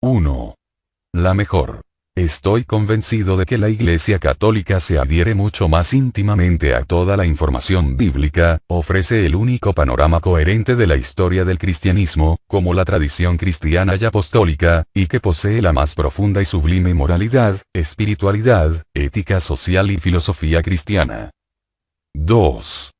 1. La mejor. Estoy convencido de que la Iglesia Católica se adhiere mucho más íntimamente a toda la información bíblica, ofrece el único panorama coherente de la historia del cristianismo, como la tradición cristiana y apostólica, y que posee la más profunda y sublime moralidad, espiritualidad, ética social y filosofía cristiana. 2.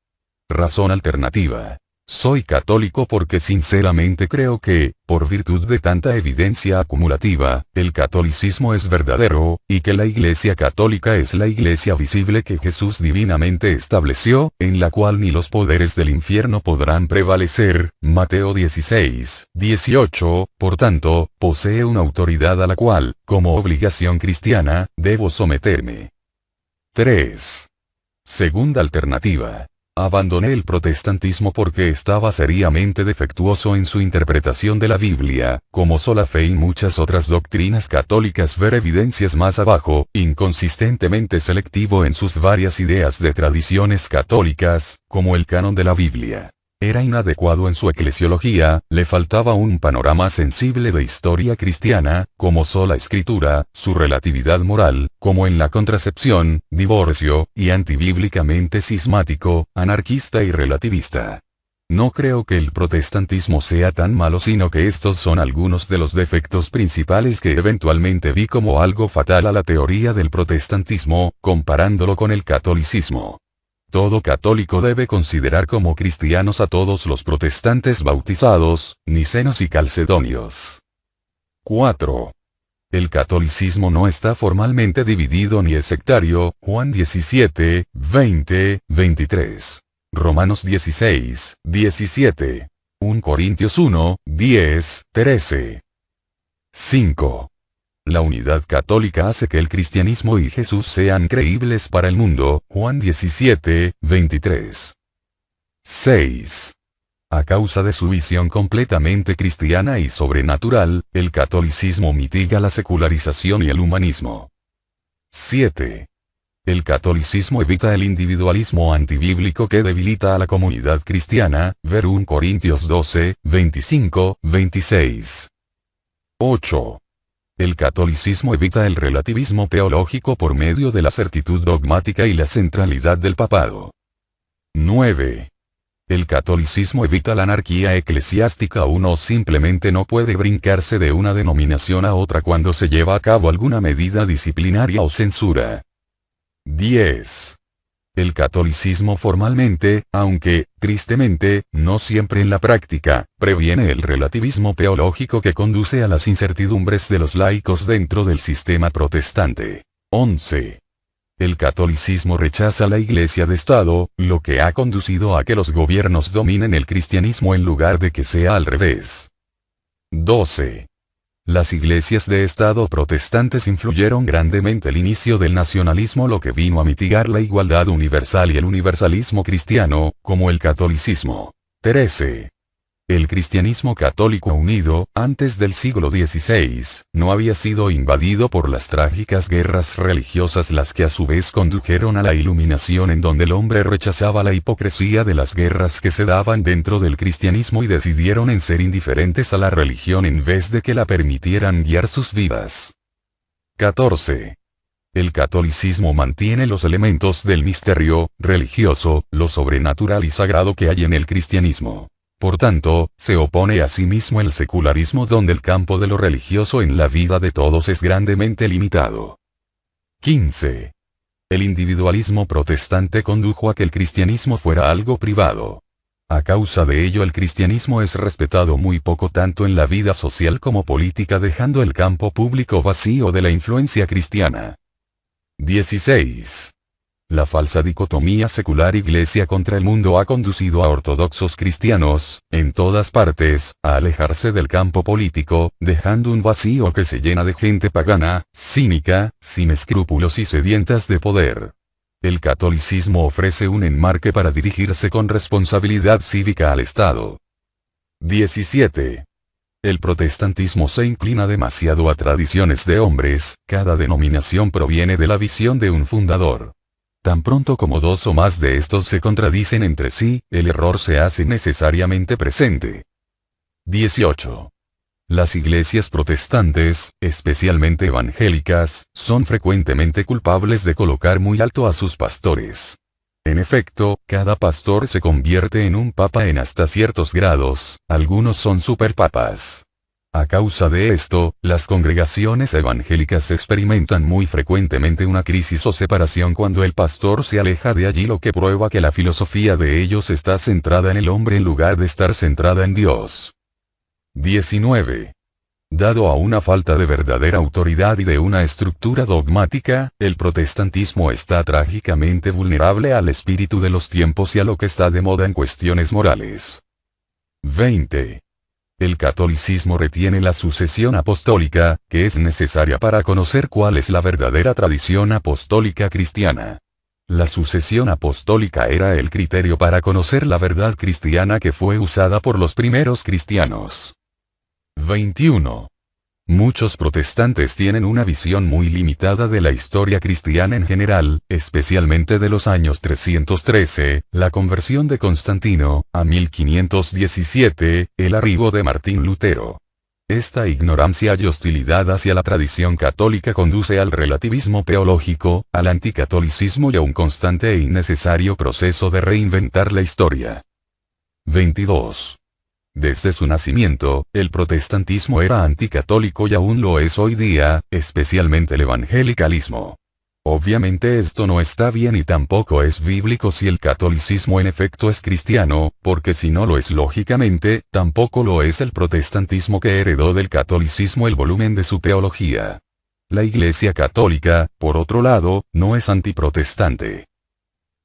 Razón alternativa. Soy católico porque sinceramente creo que, por virtud de tanta evidencia acumulativa, el catolicismo es verdadero, y que la Iglesia Católica es la Iglesia visible que Jesús divinamente estableció, en la cual ni los poderes del infierno podrán prevalecer, Mateo 16, 18, por tanto, posee una autoridad a la cual, como obligación cristiana, debo someterme. 3. Segunda alternativa. Abandoné el protestantismo porque estaba seriamente defectuoso en su interpretación de la Biblia, como sola fe y muchas otras doctrinas católicas ver evidencias más abajo, inconsistentemente selectivo en sus varias ideas de tradiciones católicas, como el canon de la Biblia. Era inadecuado en su eclesiología, le faltaba un panorama sensible de historia cristiana, como sola escritura, su relatividad moral, como en la contracepción, divorcio, y antibíblicamente cismático, anarquista y relativista. No creo que el protestantismo sea tan malo, sino que estos son algunos de los defectos principales que eventualmente vi como algo fatal a la teoría del protestantismo, comparándolo con el catolicismo. Todo católico debe considerar como cristianos a todos los protestantes bautizados, nicenos y calcedonios. 4. El catolicismo no está formalmente dividido ni es sectario, Juan 17, 20, 23. Romanos 16, 17. 1 Corintios 1, 10, 13. 5. La unidad católica hace que el cristianismo y Jesús sean creíbles para el mundo, Juan 17, 23. 6. A causa de su visión completamente cristiana y sobrenatural, el catolicismo mitiga la secularización y el humanismo. 7. El catolicismo evita el individualismo antibíblico que debilita a la comunidad cristiana, ver 1 Corintios 12, 25, 26. 8. El catolicismo evita el relativismo teológico por medio de la certitud dogmática y la centralidad del papado. 9. El catolicismo evita la anarquía eclesiástica. Uno simplemente no puede brincarse de una denominación a otra cuando se lleva a cabo alguna medida disciplinaria o censura. 10. El catolicismo formalmente, aunque, tristemente, no siempre en la práctica, previene el relativismo teológico que conduce a las incertidumbres de los laicos dentro del sistema protestante. 11. El catolicismo rechaza la Iglesia de Estado, lo que ha conducido a que los gobiernos dominen el cristianismo en lugar de que sea al revés. 12. Las iglesias de Estado protestantes influyeron grandemente el inicio del nacionalismo, lo que vino a mitigar la igualdad universal y el universalismo cristiano, como el catolicismo. 13. El cristianismo católico unido, antes del siglo XVI, no había sido invadido por las trágicas guerras religiosas, las que a su vez condujeron a la Iluminación, en donde el hombre rechazaba la hipocresía de las guerras que se daban dentro del cristianismo y decidieron en ser indiferentes a la religión en vez de que la permitieran guiar sus vidas. 14. El catolicismo mantiene los elementos del misterio religioso, lo sobrenatural y sagrado que hay en el cristianismo. Por tanto, se opone a sí mismo el secularismo, donde el campo de lo religioso en la vida de todos es grandemente limitado. 15. El individualismo protestante condujo a que el cristianismo fuera algo privado. A causa de ello, el cristianismo es respetado muy poco tanto en la vida social como política, dejando el campo público vacío de la influencia cristiana. 16. La falsa dicotomía secular-iglesia contra el mundo ha conducido a ortodoxos cristianos, en todas partes, a alejarse del campo político, dejando un vacío que se llena de gente pagana, cínica, sin escrúpulos y sedientas de poder. El catolicismo ofrece un enmarque para dirigirse con responsabilidad cívica al Estado. 17. El protestantismo se inclina demasiado a tradiciones de hombres, cada denominación proviene de la visión de un fundador. Tan pronto como dos o más de estos se contradicen entre sí, el error se hace necesariamente presente. 18. Las iglesias protestantes, especialmente evangélicas, son frecuentemente culpables de colocar muy alto a sus pastores. En efecto, cada pastor se convierte en un papa en hasta ciertos grados, algunos son superpapas. A causa de esto, las congregaciones evangélicas experimentan muy frecuentemente una crisis o separación cuando el pastor se aleja de allí, lo que prueba que la filosofía de ellos está centrada en el hombre en lugar de estar centrada en Dios. 19. Dado a una falta de verdadera autoridad y de una estructura dogmática, el protestantismo está trágicamente vulnerable al espíritu de los tiempos y a lo que está de moda en cuestiones morales. 20. El catolicismo retiene la sucesión apostólica, que es necesaria para conocer cuál es la verdadera tradición apostólica cristiana. La sucesión apostólica era el criterio para conocer la verdad cristiana que fue usada por los primeros cristianos. 21. Muchos protestantes tienen una visión muy limitada de la historia cristiana en general, especialmente de los años 313, la conversión de Constantino, a 1517, el arribo de Martín Lutero. Esta ignorancia y hostilidad hacia la tradición católica conduce al relativismo teológico, al anticatolicismo y a un constante e innecesario proceso de reinventar la historia. 22. Desde su nacimiento, el protestantismo era anticatólico y aún lo es hoy día, especialmente el evangelicalismo. Obviamente esto no está bien y tampoco es bíblico si el catolicismo en efecto es cristiano, porque si no lo es lógicamente, tampoco lo es el protestantismo que heredó del catolicismo el volumen de su teología. La Iglesia Católica, por otro lado, no es antiprotestante.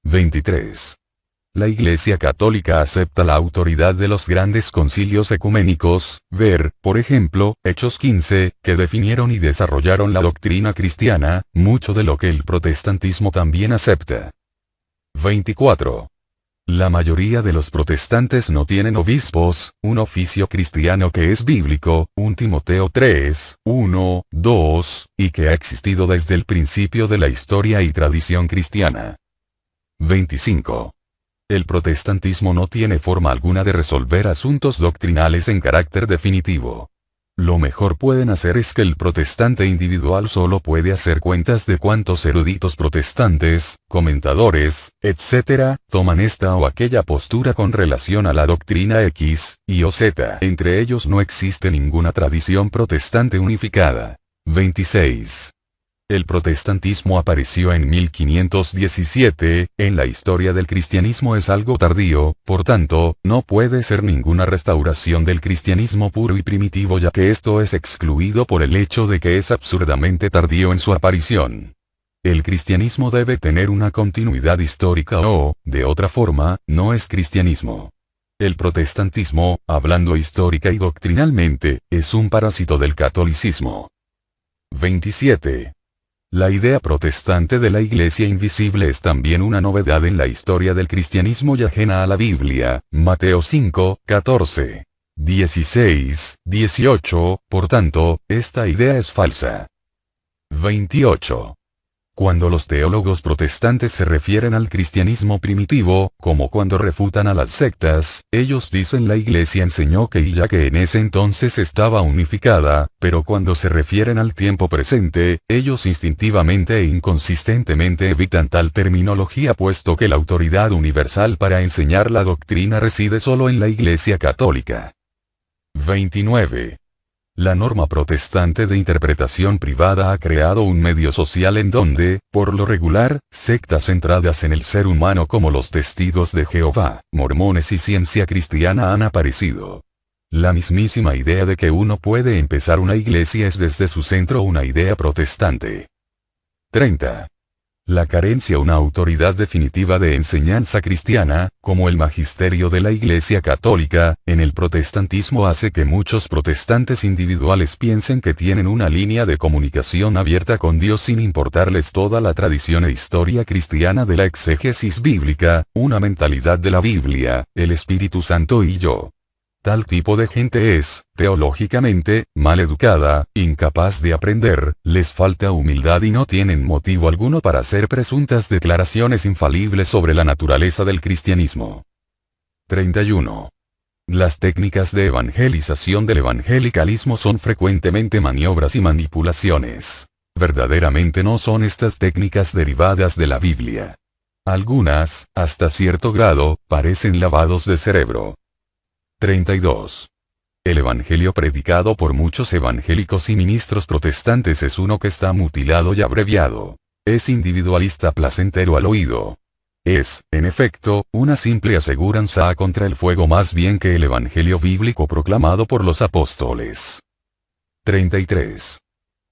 23. La Iglesia Católica acepta la autoridad de los grandes concilios ecuménicos, ver, por ejemplo, Hechos 15, que definieron y desarrollaron la doctrina cristiana, mucho de lo que el protestantismo también acepta. 24. La mayoría de los protestantes no tienen obispos, un oficio cristiano que es bíblico, 1 Timoteo 3, 1, 2, y que ha existido desde el principio de la historia y tradición cristiana. 25. El protestantismo no tiene forma alguna de resolver asuntos doctrinales en carácter definitivo. Lo mejor pueden hacer es que el protestante individual solo puede hacer cuentas de cuántos eruditos protestantes, comentadores, etc., toman esta o aquella postura con relación a la doctrina X, Y o Z. Entre ellos no existe ninguna tradición protestante unificada. 26. El protestantismo apareció en 1517, en la historia del cristianismo es algo tardío, por tanto, no puede ser ninguna restauración del cristianismo puro y primitivo ya que esto es excluido por el hecho de que es absurdamente tardío en su aparición. El cristianismo debe tener una continuidad histórica o, de otra forma, no es cristianismo. El protestantismo, hablando histórica y doctrinalmente, es un parásito del catolicismo. 27. La idea protestante de la Iglesia invisible es también una novedad en la historia del cristianismo y ajena a la Biblia, Mateo 5, 14, 16, 18, por tanto, esta idea es falsa. 28. Cuando los teólogos protestantes se refieren al cristianismo primitivo, como cuando refutan a las sectas, ellos dicen la Iglesia enseñó que y ya que en ese entonces estaba unificada, pero cuando se refieren al tiempo presente, ellos instintivamente e inconsistentemente evitan tal terminología puesto que la autoridad universal para enseñar la doctrina reside solo en la Iglesia Católica. 29. La norma protestante de interpretación privada ha creado un medio social en donde, por lo regular, sectas centradas en el ser humano como los Testigos de Jehová, mormones y Ciencia Cristiana han aparecido. La mismísima idea de que uno puede empezar una iglesia es desde su centro una idea protestante. 30. La carencia de una autoridad definitiva de enseñanza cristiana, como el magisterio de la Iglesia Católica, en el protestantismo hace que muchos protestantes individuales piensen que tienen una línea de comunicación abierta con Dios sin importarles toda la tradición e historia cristiana de la exégesis bíblica, una mentalidad de la Biblia, el Espíritu Santo y yo. Tal tipo de gente es, teológicamente, mal educada, incapaz de aprender, les falta humildad y no tienen motivo alguno para hacer presuntas declaraciones infalibles sobre la naturaleza del cristianismo. 31. Las técnicas de evangelización del evangelicalismo son frecuentemente maniobras y manipulaciones. Verdaderamente no son estas técnicas derivadas de la Biblia. Algunas, hasta cierto grado, parecen lavados de cerebro. 32. El evangelio predicado por muchos evangélicos y ministros protestantes es uno que está mutilado y abreviado. Es individualista placentero al oído. Es, en efecto, una simple aseguranza contra el fuego más bien que el evangelio bíblico proclamado por los apóstoles. 33.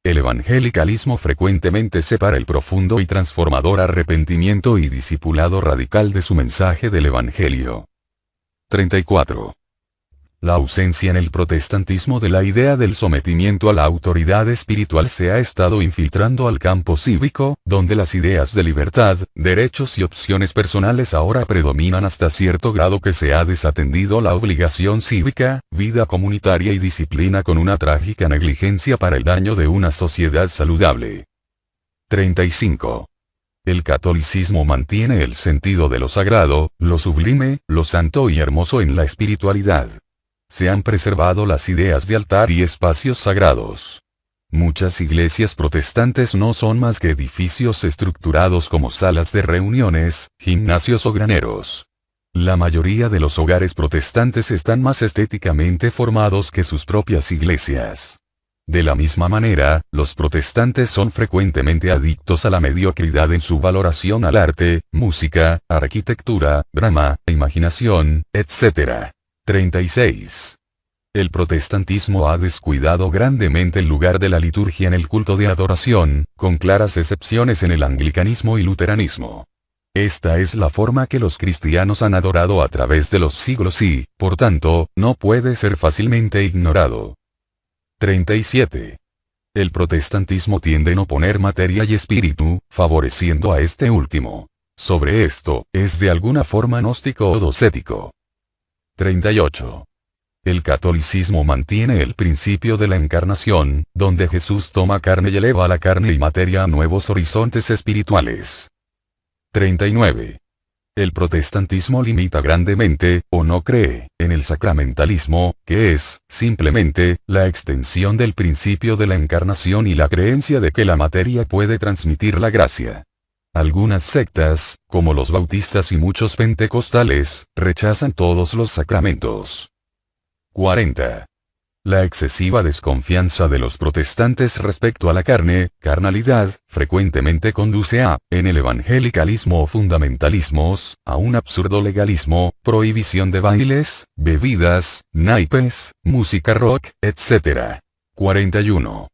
El evangelicalismo frecuentemente separa el profundo y transformador arrepentimiento y discipulado radical de su mensaje del evangelio. 34. La ausencia en el protestantismo de la idea del sometimiento a la autoridad espiritual se ha estado infiltrando al campo cívico, donde las ideas de libertad, derechos y opciones personales ahora predominan hasta cierto grado que se ha desatendido la obligación cívica, vida comunitaria y disciplina con una trágica negligencia para el daño de una sociedad saludable. 35. El catolicismo mantiene el sentido de lo sagrado, lo sublime, lo santo y hermoso en la espiritualidad. Se han preservado las ideas de altar y espacios sagrados. Muchas iglesias protestantes no son más que edificios estructurados como salas de reuniones, gimnasios o graneros. La mayoría de los hogares protestantes están más estéticamente formados que sus propias iglesias. De la misma manera, los protestantes son frecuentemente adictos a la mediocridad en su valoración al arte, música, arquitectura, drama, imaginación, etc. 36. El protestantismo ha descuidado grandemente el lugar de la liturgia en el culto de adoración, con claras excepciones en el anglicanismo y luteranismo. Esta es la forma que los cristianos han adorado a través de los siglos y, por tanto, no puede ser fácilmente ignorado. 37. El protestantismo tiende a no poner materia y espíritu, favoreciendo a este último. Sobre esto, es de alguna forma gnóstico o docético. 38. El catolicismo mantiene el principio de la encarnación, donde Jesús toma carne y eleva la carne y materia a nuevos horizontes espirituales. 39. El protestantismo limita grandemente, o no cree, en el sacramentalismo, que es, simplemente, la extensión del principio de la encarnación y la creencia de que la materia puede transmitir la gracia. Algunas sectas, como los bautistas y muchos pentecostales, rechazan todos los sacramentos. 40. La excesiva desconfianza de los protestantes respecto a la carnalidad, frecuentemente conduce a, en el evangelicalismo o fundamentalismos, a un absurdo legalismo, prohibición de bailes, bebidas, naipes, música rock, etc. 41.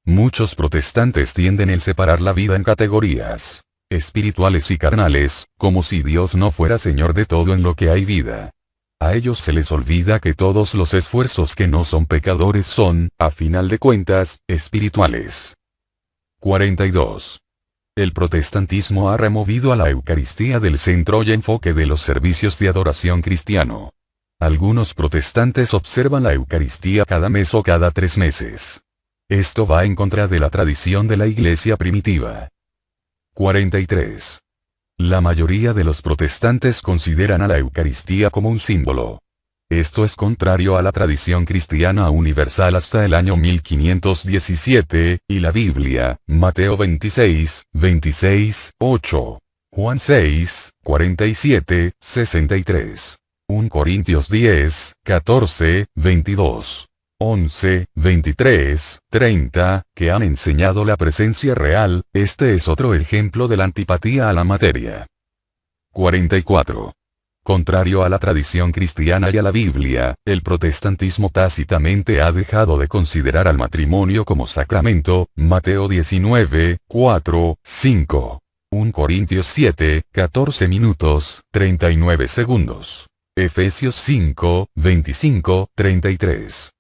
Muchos protestantes tienden a separar la vida en categorías espirituales y carnales, como si Dios no fuera Señor de todo en lo que hay vida. A ellos se les olvida que todos los esfuerzos que no son pecadores son, a final de cuentas, espirituales. 42. El protestantismo ha removido a la Eucaristía del centro y enfoque de los servicios de adoración cristiano. Algunos protestantes observan la Eucaristía cada mes o cada 3 meses. Esto va en contra de la tradición de la Iglesia primitiva. 43. La mayoría de los protestantes consideran a la Eucaristía como un símbolo. Esto es contrario a la tradición cristiana universal hasta el año 1517, y la Biblia, Mateo 26, 26, 8. Juan 6, 47, 63. 1 Corintios 10, 14, 22. 11, 23, 30, que han enseñado la presencia real. Este es otro ejemplo de la antipatía a la materia. 44. Contrario a la tradición cristiana y a la Biblia, el protestantismo tácitamente ha dejado de considerar al matrimonio como sacramento. Mateo 19, 4, 5. 1 Corintios 7, 14 minutos, 39 segundos. Efesios 5, 25, 33.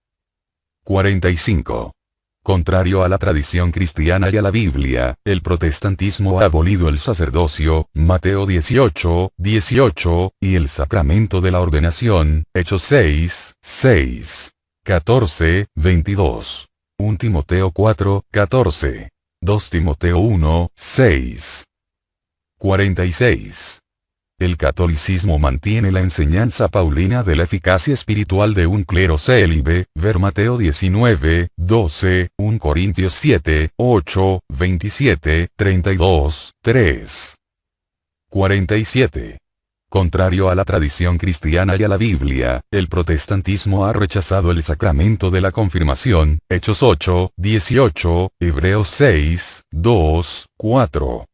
45. Contrario a la tradición cristiana y a la Biblia, el protestantismo ha abolido el sacerdocio, Mateo 18, 18, y el sacramento de la ordenación, Hechos 6, 6. 14, 22. 1 Timoteo 4, 14. 2 Timoteo 1, 6. 46. El catolicismo mantiene la enseñanza paulina de la eficacia espiritual de un clero célibe, ver Mateo 19, 12, 1 Corintios 7, 8, 27, 32, 3. 47. Contrario a la tradición cristiana y a la Biblia, el protestantismo ha rechazado el sacramento de la confirmación, Hechos 8, 18, Hebreos 6, 2, 4.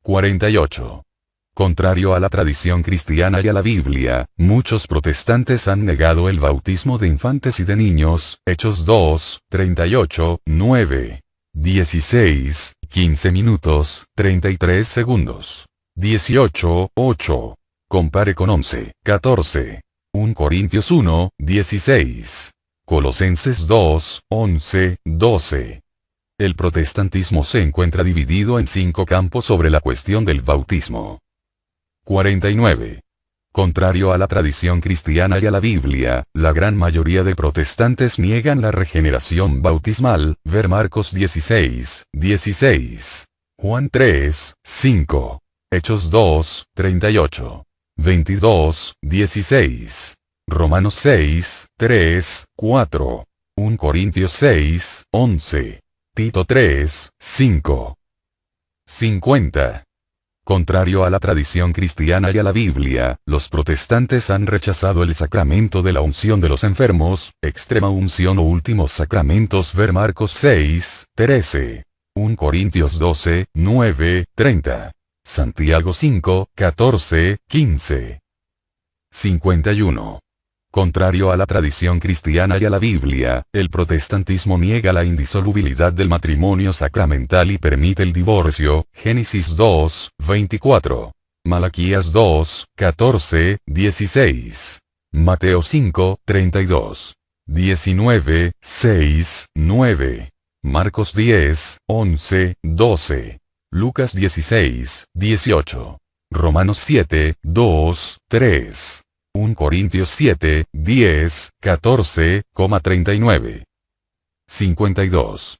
48. Contrario a la tradición cristiana y a la Biblia, muchos protestantes han negado el bautismo de infantes y de niños, Hechos 2, 38, 9, 16, 15 minutos, 33 segundos. 18, 8. Compare con 11, 14. 1 Corintios 1, 16. Colosenses 2, 11, 12. El protestantismo se encuentra dividido en 5 campos sobre la cuestión del bautismo. 49. Contrario a la tradición cristiana y a la Biblia, la gran mayoría de protestantes niegan la regeneración bautismal, ver Marcos 16, 16. Juan 3, 5. Hechos 2, 38. 22, 16. Romanos 6, 3, 4. 1 Corintios 6, 11. Tito 3, 5. 50. Contrario a la tradición cristiana y a la Biblia, los protestantes han rechazado el sacramento de la unción de los enfermos, extrema unción o últimos sacramentos, ver Marcos 6, 13. 1 Corintios 12, 9, 30. Santiago 5, 14, 15. 51. Contrario a la tradición cristiana y a la Biblia, el protestantismo niega la indisolubilidad del matrimonio sacramental y permite el divorcio, Génesis 2, 24. Malaquías 2, 14, 16. Mateo 5, 32. 19, 6, 9. Marcos 10, 11, 12. Lucas 16, 18. Romanos 7, 2, 3. 1 Corintios 7, 10, 14, 39. 52.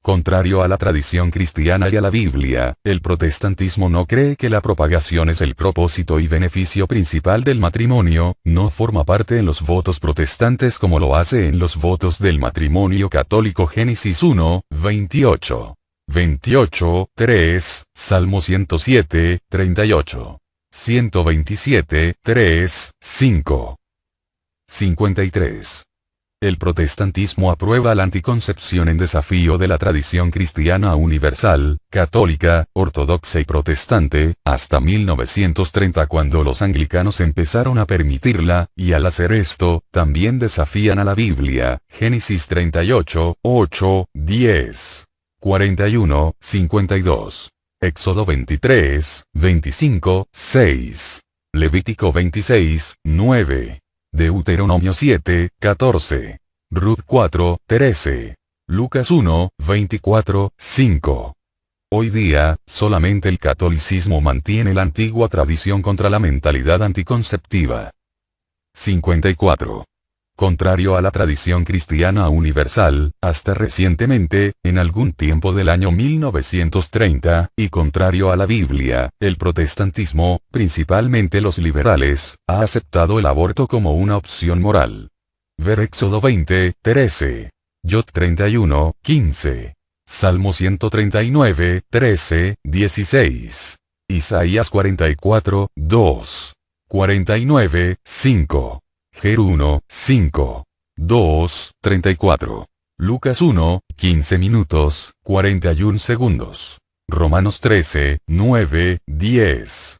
Contrario a la tradición cristiana y a la Biblia, el protestantismo no cree que la propagación es el propósito y beneficio principal del matrimonio, no forma parte en los votos protestantes como lo hace en los votos del matrimonio católico, Génesis 1, 28. 28, 3, Salmo 107, 38. 127, 3, 5. 53. El protestantismo aprueba la anticoncepción en desafío de la tradición cristiana universal, católica, ortodoxa y protestante, hasta 1930 cuando los anglicanos empezaron a permitirla, y al hacer esto, también desafían a la Biblia, Génesis 38, 8, 10. 41, 52. Éxodo 23, 25, 6. Levítico 26, 9. Deuteronomio 7, 14. Ruth 4, 13. Lucas 1, 24, 5. Hoy día, solamente el catolicismo mantiene la antigua tradición contra la mentalidad anticonceptiva. 54. Contrario a la tradición cristiana universal, hasta recientemente, en algún tiempo del año 1930, y contrario a la Biblia, el protestantismo, principalmente los liberales, ha aceptado el aborto como una opción moral. Ver Éxodo 20, 13. Yod 31, 15. Salmo 139, 13, 16. Isaías 44, 2. 49, 5. Ger 1, 5. 2, 34. Lucas 1, 15 minutos, 41 segundos. Romanos 13, 9, 10.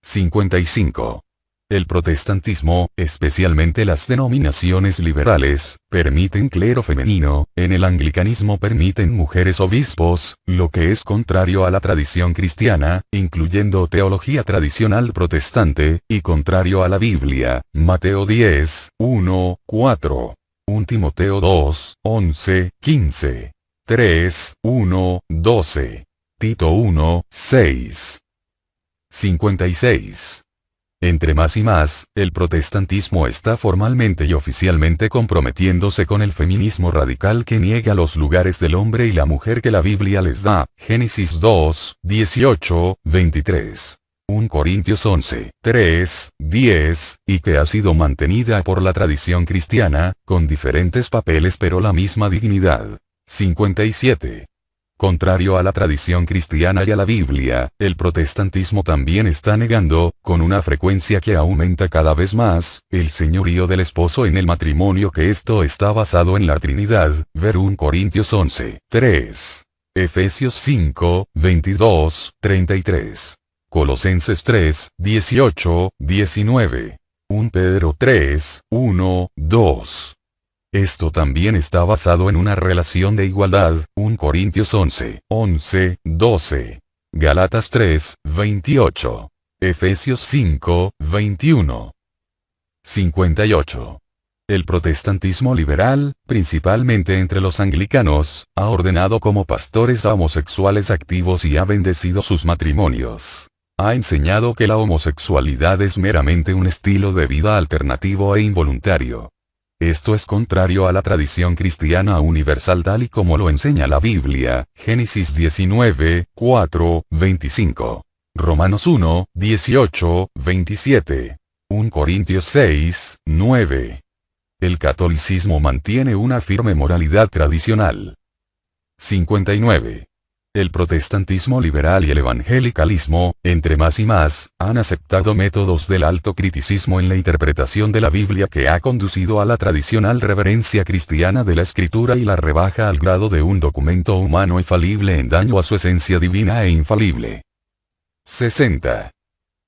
55. El protestantismo, especialmente las denominaciones liberales, permiten clero femenino, en el anglicanismo permiten mujeres obispos, lo que es contrario a la tradición cristiana, incluyendo teología tradicional protestante, y contrario a la Biblia, Mateo 10, 1, 4. 1 Timoteo 2, 11, 15. 3, 1, 12. Tito 1, 6. 56. Entre más y más, el protestantismo está formalmente y oficialmente comprometiéndose con el feminismo radical que niega los lugares del hombre y la mujer que la Biblia les da, Génesis 2, 18, 23. 1 Corintios 11, 3, 10, y que ha sido mantenida por la tradición cristiana, con diferentes papeles pero la misma dignidad. 57. Contrario a la tradición cristiana y a la Biblia, el protestantismo también está negando, con una frecuencia que aumenta cada vez más, el señorío del esposo en el matrimonio, que esto está basado en la Trinidad, ver 1 Corintios 11, 3. Efesios 5, 22, 33. Colosenses 3, 18, 19. 1 Pedro 3, 1, 2. Esto también está basado en una relación de igualdad, 1 Corintios 11, 11, 12. Gálatas 3, 28. Efesios 5, 21. 58. El protestantismo liberal, principalmente entre los anglicanos, ha ordenado como pastores a homosexuales activos y ha bendecido sus matrimonios. Ha enseñado que la homosexualidad es meramente un estilo de vida alternativo e involuntario. Esto es contrario a la tradición cristiana universal tal y como lo enseña la Biblia, Génesis 19, 4, 25. Romanos 1, 18, 27. 1 Corintios 6, 9. El catolicismo mantiene una firme moralidad tradicional. 59. El protestantismo liberal y el evangelicalismo, entre más y más, han aceptado métodos del alto criticismo en la interpretación de la Biblia que ha conducido a la tradicional reverencia cristiana de la Escritura y la rebaja al grado de un documento humano y falible en daño a su esencia divina e infalible. 60.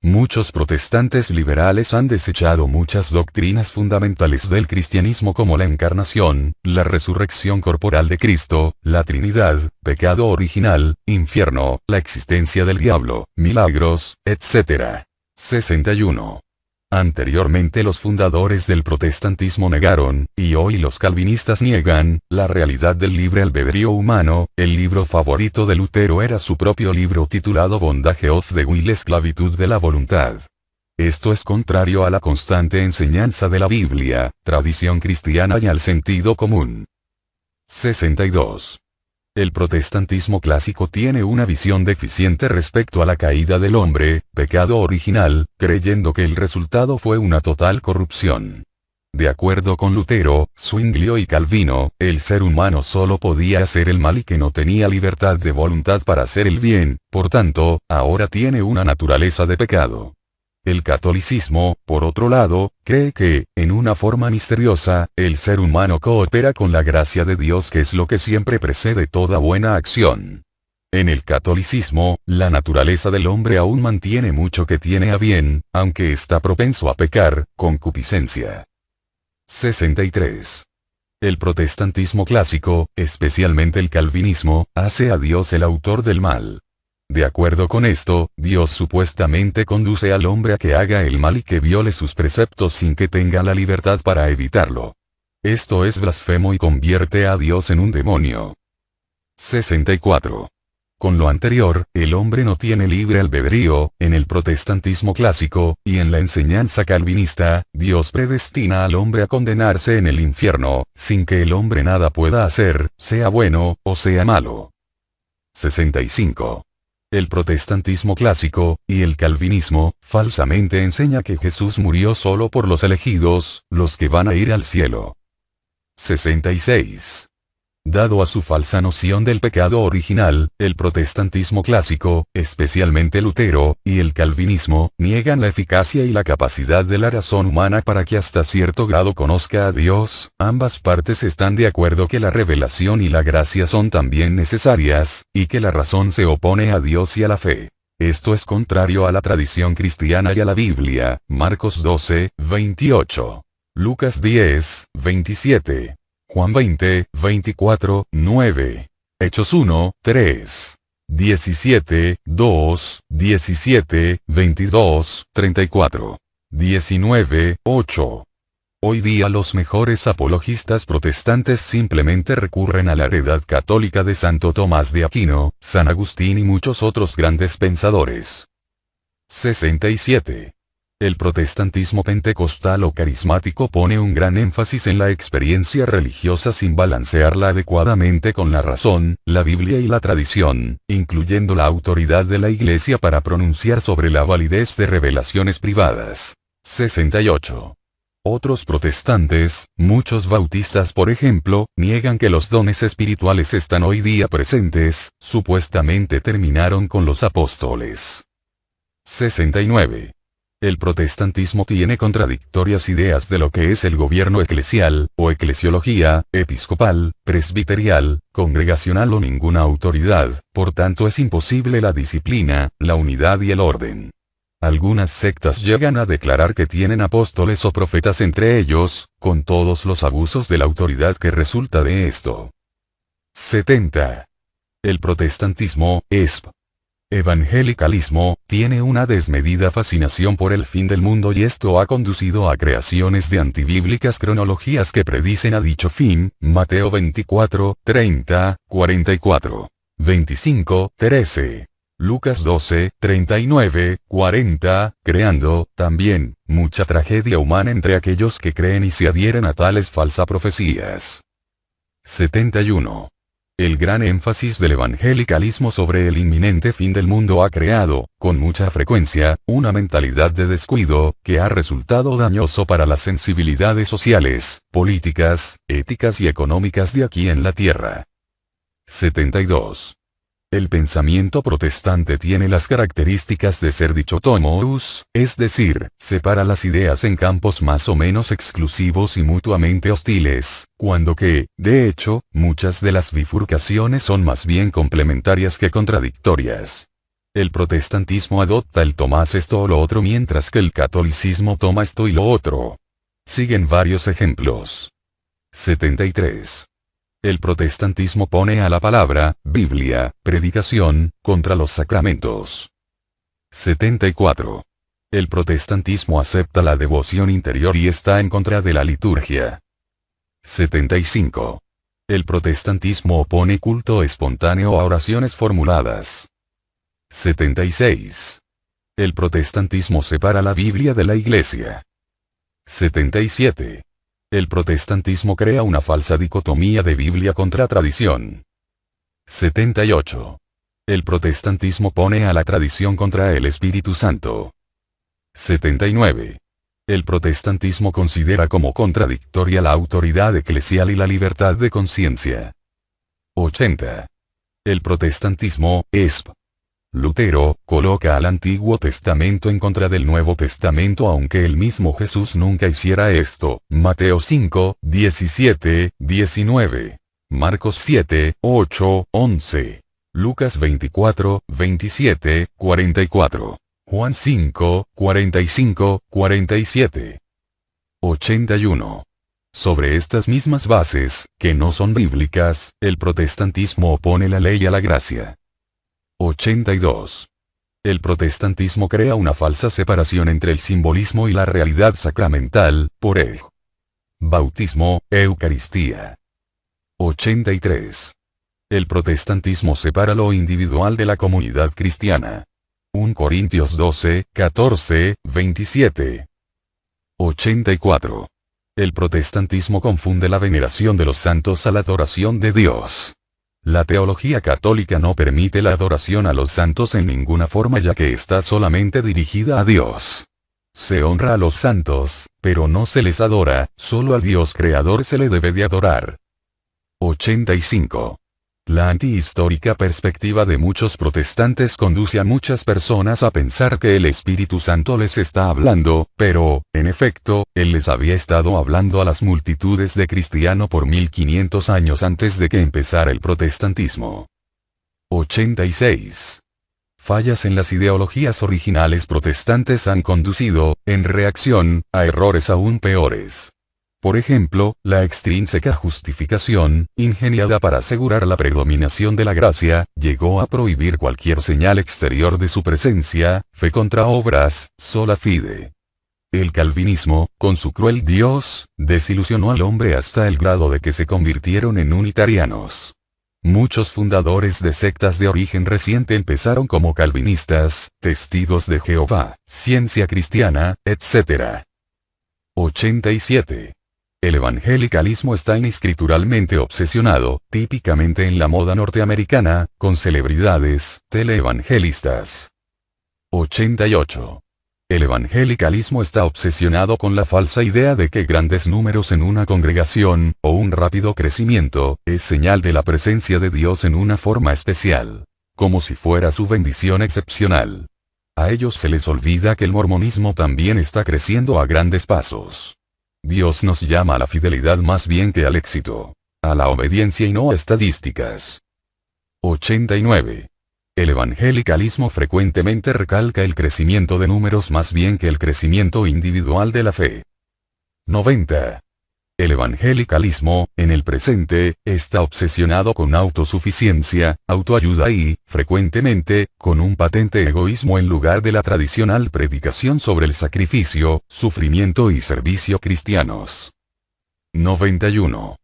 Muchos protestantes liberales han desechado muchas doctrinas fundamentales del cristianismo como la encarnación, la resurrección corporal de Cristo, la Trinidad, pecado original, infierno, la existencia del diablo, milagros, etc. 61. Anteriormente los fundadores del protestantismo negaron, y hoy los calvinistas niegan, la realidad del libre albedrío humano. El libro favorito de Lutero era su propio libro titulado Bondage of the Will, esclavitud de la voluntad. Esto es contrario a la constante enseñanza de la Biblia, tradición cristiana y al sentido común. 62. El protestantismo clásico tiene una visión deficiente respecto a la caída del hombre, pecado original, creyendo que el resultado fue una total corrupción. De acuerdo con Lutero, Zwinglio y Calvino, el ser humano solo podía hacer el mal y que no tenía libertad de voluntad para hacer el bien, por tanto, ahora tiene una naturaleza de pecado. El catolicismo, por otro lado, cree que, en una forma misteriosa, el ser humano coopera con la gracia de Dios, que es lo que siempre precede toda buena acción. En el catolicismo, la naturaleza del hombre aún mantiene mucho que tiene a bien, aunque está propenso a pecar, concupiscencia. 63. El protestantismo clásico, especialmente el calvinismo, hace a Dios el autor del mal. De acuerdo con esto, Dios supuestamente conduce al hombre a que haga el mal y que viole sus preceptos sin que tenga la libertad para evitarlo. Esto es blasfemo y convierte a Dios en un demonio. 64. Con lo anterior, el hombre no tiene libre albedrío. En el protestantismo clásico, y en la enseñanza calvinista, Dios predestina al hombre a condenarse en el infierno, sin que el hombre nada pueda hacer, sea bueno, o sea malo. 65. El protestantismo clásico, y el calvinismo, falsamente enseña que Jesús murió solo por los elegidos, los que van a ir al cielo. 66. Dado a su falsa noción del pecado original, el protestantismo clásico, especialmente Lutero, y el calvinismo, niegan la eficacia y la capacidad de la razón humana para que hasta cierto grado conozca a Dios. Ambas partes están de acuerdo que la revelación y la gracia son también necesarias, y que la razón se opone a Dios y a la fe. Esto es contrario a la tradición cristiana y a la Biblia, Marcos 12, 28. Lucas 10, 27. Juan 20, 24, 9. Hechos 1, 3. 17, 2, 17, 22, 34. 19, 8. Hoy día los mejores apologistas protestantes simplemente recurren a la heredad católica de Santo Tomás de Aquino, San Agustín y muchos otros grandes pensadores. 67. El protestantismo pentecostal o carismático pone un gran énfasis en la experiencia religiosa sin balancearla adecuadamente con la razón, la Biblia y la tradición, incluyendo la autoridad de la Iglesia para pronunciar sobre la validez de revelaciones privadas. 68. Otros protestantes, muchos bautistas por ejemplo, niegan que los dones espirituales están hoy día presentes, supuestamente terminaron con los apóstoles. 69. El protestantismo tiene contradictorias ideas de lo que es el gobierno eclesial, o eclesiología, episcopal, presbiterial, congregacional o ninguna autoridad, por tanto es imposible la disciplina, la unidad y el orden. Algunas sectas llegan a declarar que tienen apóstoles o profetas entre ellos, con todos los abusos de la autoridad que resulta de esto. 70. El protestantismo, evangelicalismo, tiene una desmedida fascinación por el fin del mundo y esto ha conducido a creaciones de antibíblicas cronologías que predicen a dicho fin, Mateo 24, 30, 44, 25, 13. Lucas 12, 39, 40, creando, también, mucha tragedia humana entre aquellos que creen y se adhieren a tales falsas profecías. 71. El gran énfasis del evangelicalismo sobre el inminente fin del mundo ha creado, con mucha frecuencia, una mentalidad de descuido, que ha resultado dañoso para las sensibilidades sociales, políticas, éticas y económicas de aquí en la tierra. 72. El pensamiento protestante tiene las características de ser dichotomous, es decir, separa las ideas en campos más o menos exclusivos y mutuamente hostiles, cuando que, de hecho, muchas de las bifurcaciones son más bien complementarias que contradictorias. El protestantismo adopta el tomás esto o lo otro mientras que el catolicismo toma esto y lo otro. Siguen varios ejemplos. 73. El protestantismo pone a la palabra, Biblia, predicación, contra los sacramentos. 74. El protestantismo acepta la devoción interior y está en contra de la liturgia. 75. El protestantismo opone culto espontáneo a oraciones formuladas. 76. El protestantismo separa la Biblia de la Iglesia. 77. El protestantismo crea una falsa dicotomía de Biblia contra tradición. 78. El protestantismo pone a la tradición contra el Espíritu Santo. 79. El protestantismo considera como contradictoria la autoridad eclesial y la libertad de conciencia. 80. El protestantismo, Lutero, coloca al Antiguo Testamento en contra del Nuevo Testamento aunque el mismo Jesús nunca hiciera esto, Mateo 5, 17, 19, Marcos 7, 8, 11, Lucas 24, 27, 44, Juan 5, 45, 47. 81. Sobre estas mismas bases, que no son bíblicas, el protestantismo opone la ley a la gracia. 82. El protestantismo crea una falsa separación entre el simbolismo y la realidad sacramental, por bautismo, Eucaristía. 83. El protestantismo separa lo individual de la comunidad cristiana. 1 Corintios 12, 14, 27. 84. El protestantismo confunde la veneración de los santos a la adoración de Dios. La teología católica no permite la adoración a los santos en ninguna forma ya que está solamente dirigida a Dios. Se honra a los santos, pero no se les adora, solo al Dios creador se le debe de adorar. 85. La antihistórica perspectiva de muchos protestantes conduce a muchas personas a pensar que el Espíritu Santo les está hablando, pero, en efecto, Él les había estado hablando a las multitudes de cristianos por 1500 años antes de que empezara el protestantismo. 86. Fallas en las ideologías originales protestantes han conducido, en reacción, a errores aún peores. Por ejemplo, la extrínseca justificación, ingeniada para asegurar la predominación de la gracia, llegó a prohibir cualquier señal exterior de su presencia, fe contra obras, sola fide. El calvinismo, con su cruel Dios, desilusionó al hombre hasta el grado de que se convirtieron en unitarianos. Muchos fundadores de sectas de origen reciente empezaron como calvinistas, testigos de Jehová, ciencia cristiana, etc. 87. El evangelicalismo está inescrituralmente obsesionado, típicamente en la moda norteamericana, con celebridades, teleevangelistas. 88. El evangelicalismo está obsesionado con la falsa idea de que grandes números en una congregación, o un rápido crecimiento, es señal de la presencia de Dios en una forma especial. Como si fuera su bendición excepcional. A ellos se les olvida que el mormonismo también está creciendo a grandes pasos. Dios nos llama a la fidelidad más bien que al éxito. A la obediencia y no a estadísticas. 89. El evangelicalismo frecuentemente recalca el crecimiento de números más bien que el crecimiento individual de la fe. 90. El evangelicalismo, en el presente, está obsesionado con autosuficiencia, autoayuda y, frecuentemente, con un patente egoísmo en lugar de la tradicional predicación sobre el sacrificio, sufrimiento y servicio cristianos. 91.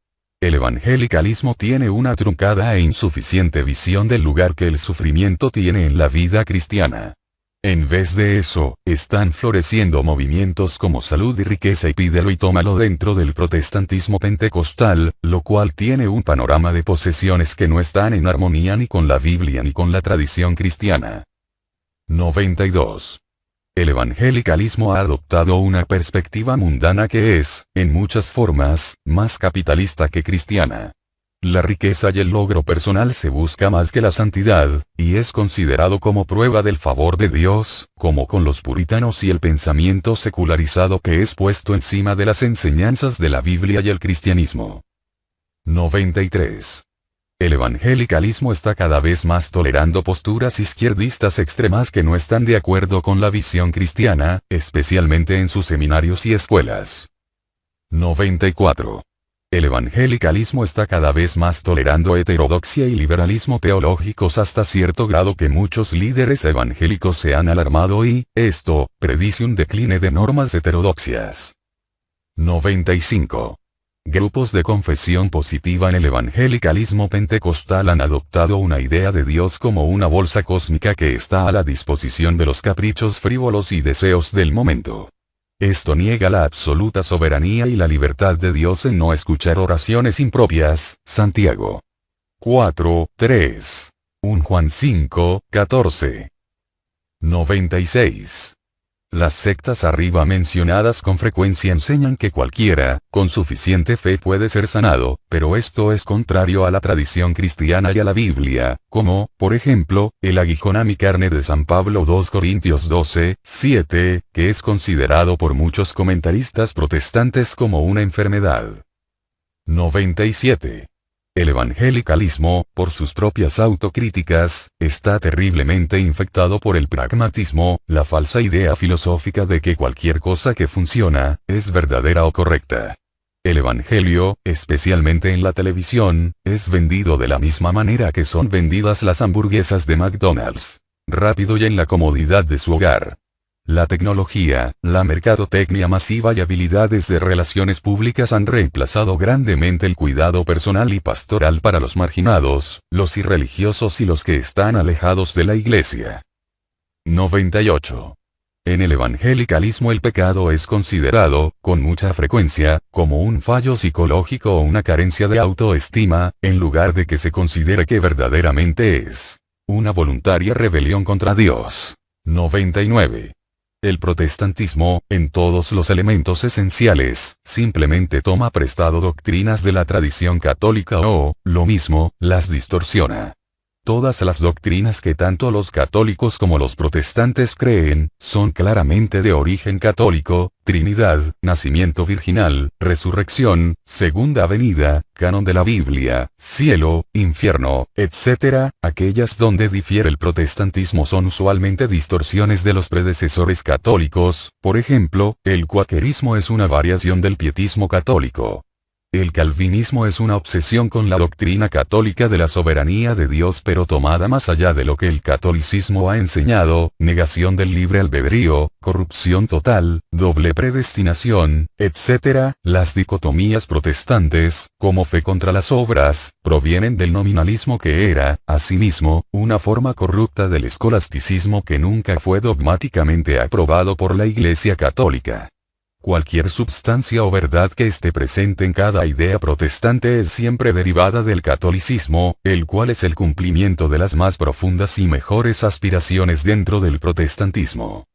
El evangelicalismo tiene una truncada e insuficiente visión del lugar que el sufrimiento tiene en la vida cristiana. En vez de eso, están floreciendo movimientos como salud y riqueza y pídelo y tómalo dentro del protestantismo pentecostal, lo cual tiene un panorama de posesiones que no están en armonía ni con la Biblia ni con la tradición cristiana. 92. El evangelicalismo ha adoptado una perspectiva mundana que es, en muchas formas, más capitalista que cristiana. La riqueza y el logro personal se busca más que la santidad, y es considerado como prueba del favor de Dios, como con los puritanos y el pensamiento secularizado que es puesto encima de las enseñanzas de la Biblia y el cristianismo. 93. El evangelicalismo está cada vez más tolerando posturas izquierdistas extremas que no están de acuerdo con la visión cristiana, especialmente en sus seminarios y escuelas. 94. El evangelicalismo está cada vez más tolerando heterodoxia y liberalismo teológicos hasta cierto grado que muchos líderes evangélicos se han alarmado y, esto, predice un decline de normas heterodoxias. 95. Grupos de confesión positiva en el evangelicalismo pentecostal han adoptado una idea de Dios como una bolsa cósmica que está a la disposición de los caprichos frívolos y deseos del momento. Esto niega la absoluta soberanía y la libertad de Dios en no escuchar oraciones impropias, Santiago 4:3. 1 Juan 5:14. 96. Las sectas arriba mencionadas con frecuencia enseñan que cualquiera, con suficiente fe puede ser sanado, pero esto es contrario a la tradición cristiana y a la Biblia, como, por ejemplo, el aguijón a mi carne de San Pablo 2 Corintios 12:7, que es considerado por muchos comentaristas protestantes como una enfermedad. 97. El evangelicalismo, por sus propias autocríticas, está terriblemente infectado por el pragmatismo, la falsa idea filosófica de que cualquier cosa que funciona, es verdadera o correcta. El evangelio, especialmente en la televisión, es vendido de la misma manera que son vendidas las hamburguesas de McDonald's. Rápido y en la comodidad de su hogar. La tecnología, la mercadotecnia masiva y habilidades de relaciones públicas han reemplazado grandemente el cuidado personal y pastoral para los marginados, los irreligiosos y los que están alejados de la iglesia. 98. En el evangelicalismo el pecado es considerado, con mucha frecuencia, como un fallo psicológico o una carencia de autoestima, en lugar de que se considere que verdaderamente es una voluntaria rebelión contra Dios. 99. El protestantismo, en todos los elementos esenciales, simplemente toma prestado doctrinas de la tradición católica o, lo mismo, las distorsiona. Todas las doctrinas que tanto los católicos como los protestantes creen, son claramente de origen católico: Trinidad, nacimiento virginal, resurrección, segunda venida, canon de la Biblia, cielo, infierno, etc. Aquellas donde difiere el protestantismo son usualmente distorsiones de los predecesores católicos. Por ejemplo, el cuaquerismo es una variación del pietismo católico. El calvinismo es una obsesión con la doctrina católica de la soberanía de Dios, pero tomada más allá de lo que el catolicismo ha enseñado: negación del libre albedrío, corrupción total, doble predestinación, etc. Las dicotomías protestantes, como fe contra las obras, provienen del nominalismo, que era, asimismo, una forma corrupta del escolasticismo que nunca fue dogmáticamente aprobado por la Iglesia Católica. Cualquier substancia o verdad que esté presente en cada idea protestante es siempre derivada del catolicismo, el cual es el cumplimiento de las más profundas y mejores aspiraciones dentro del protestantismo.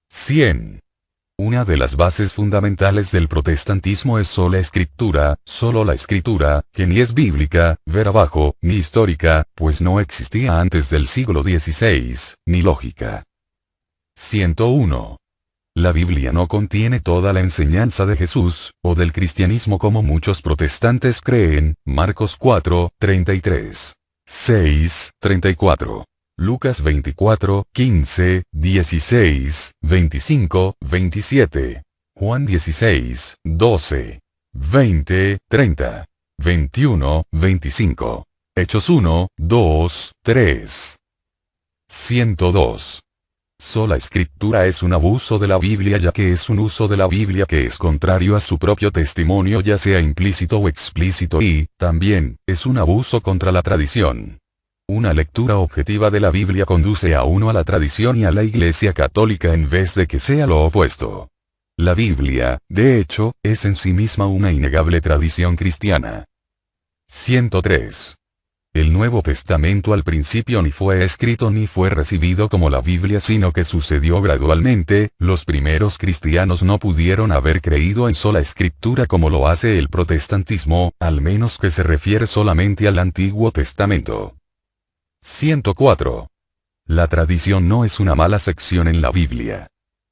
100. Una de las bases fundamentales del protestantismo es sola escritura, solo la escritura, que ni es bíblica, ver abajo, ni histórica, pues no existía antes del siglo XVI, ni lógica. 101. La Biblia no contiene toda la enseñanza de Jesús, o del cristianismo como muchos protestantes creen. Marcos 4, 33. 6, 34. Lucas 24, 15, 16, 25, 27. Juan 16, 12, 20, 30, 21, 25. Hechos 1, 2, 3. 102. Sola escritura es un abuso de la Biblia, ya que es un uso de la Biblia que es contrario a su propio testimonio, ya sea implícito o explícito, y, también, es un abuso contra la tradición. Una lectura objetiva de la Biblia conduce a uno a la tradición y a la Iglesia Católica en vez de que sea lo opuesto. La Biblia, de hecho, es en sí misma una innegable tradición cristiana. 103. El Nuevo Testamento al principio ni fue escrito ni fue recibido como la Biblia, sino que sucedió gradualmente. Los primeros cristianos no pudieron haber creído en sola escritura como lo hace el protestantismo, al menos que se refiere solamente al Antiguo Testamento. 104. La tradición no es una mala sección en la Biblia.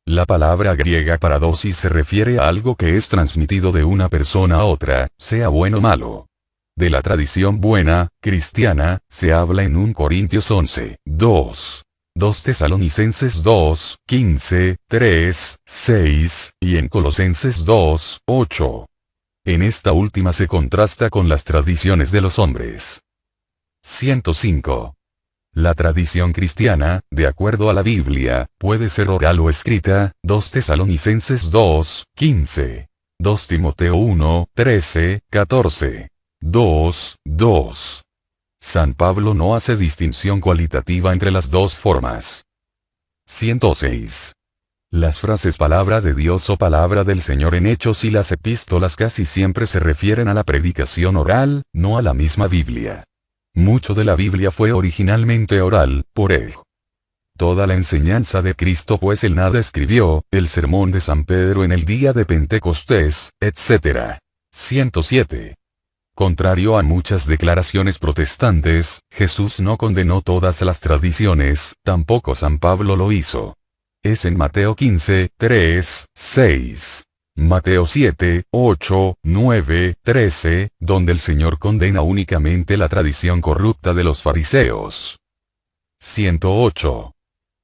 La palabra griega paradosis se refiere a algo que es transmitido de una persona a otra, sea bueno o malo. De la tradición buena, cristiana, se habla en 1 Corintios 11, 2. 2 Tesalonicenses 2, 15, 3, 6, y en Colosenses 2, 8. En esta última se contrasta con las tradiciones de los hombres. 105. La tradición cristiana, de acuerdo a la Biblia, puede ser oral o escrita. 2 Tesalonicenses 2, 15. 2 Timoteo 1, 13, 14. 2, 2. San Pablo no hace distinción cualitativa entre las dos formas. 106. Las frases palabra de Dios o palabra del Señor en Hechos y las epístolas casi siempre se refieren a la predicación oral, no a la misma Biblia. Mucho de la Biblia fue originalmente oral, por ejemplo. Toda la enseñanza de Cristo, pues él nada escribió, el sermón de San Pedro en el día de Pentecostés, etc. 107. Contrario a muchas declaraciones protestantes, Jesús no condenó todas las tradiciones, tampoco San Pablo lo hizo. Es en Mateo 15, 3, 6. Mateo 7, 8, 9, 13, donde el Señor condena únicamente la tradición corrupta de los fariseos. 108.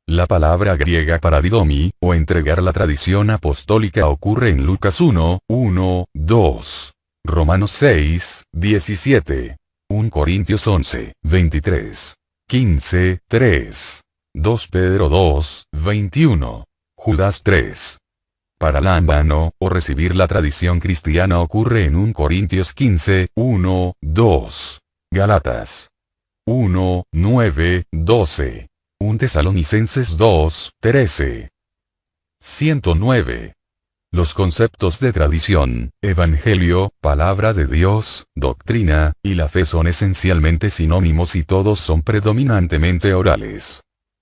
La palabra griega paradidomi, o entregar la tradición apostólica, ocurre en Lucas 1, 1, 2. Romanos 6, 17. 1 Corintios 11, 23. 15, 3. 2 Pedro 2, 21. Judas 3. Para lámbano, o recibir la tradición cristiana, ocurre en 1 Corintios 15, 1, 2. Gálatas 1, 9, 12. 1 Tesalonicenses 2, 13. 109. Los conceptos de tradición, evangelio, palabra de Dios, doctrina, y la fe son esencialmente sinónimos y todos son predominantemente orales.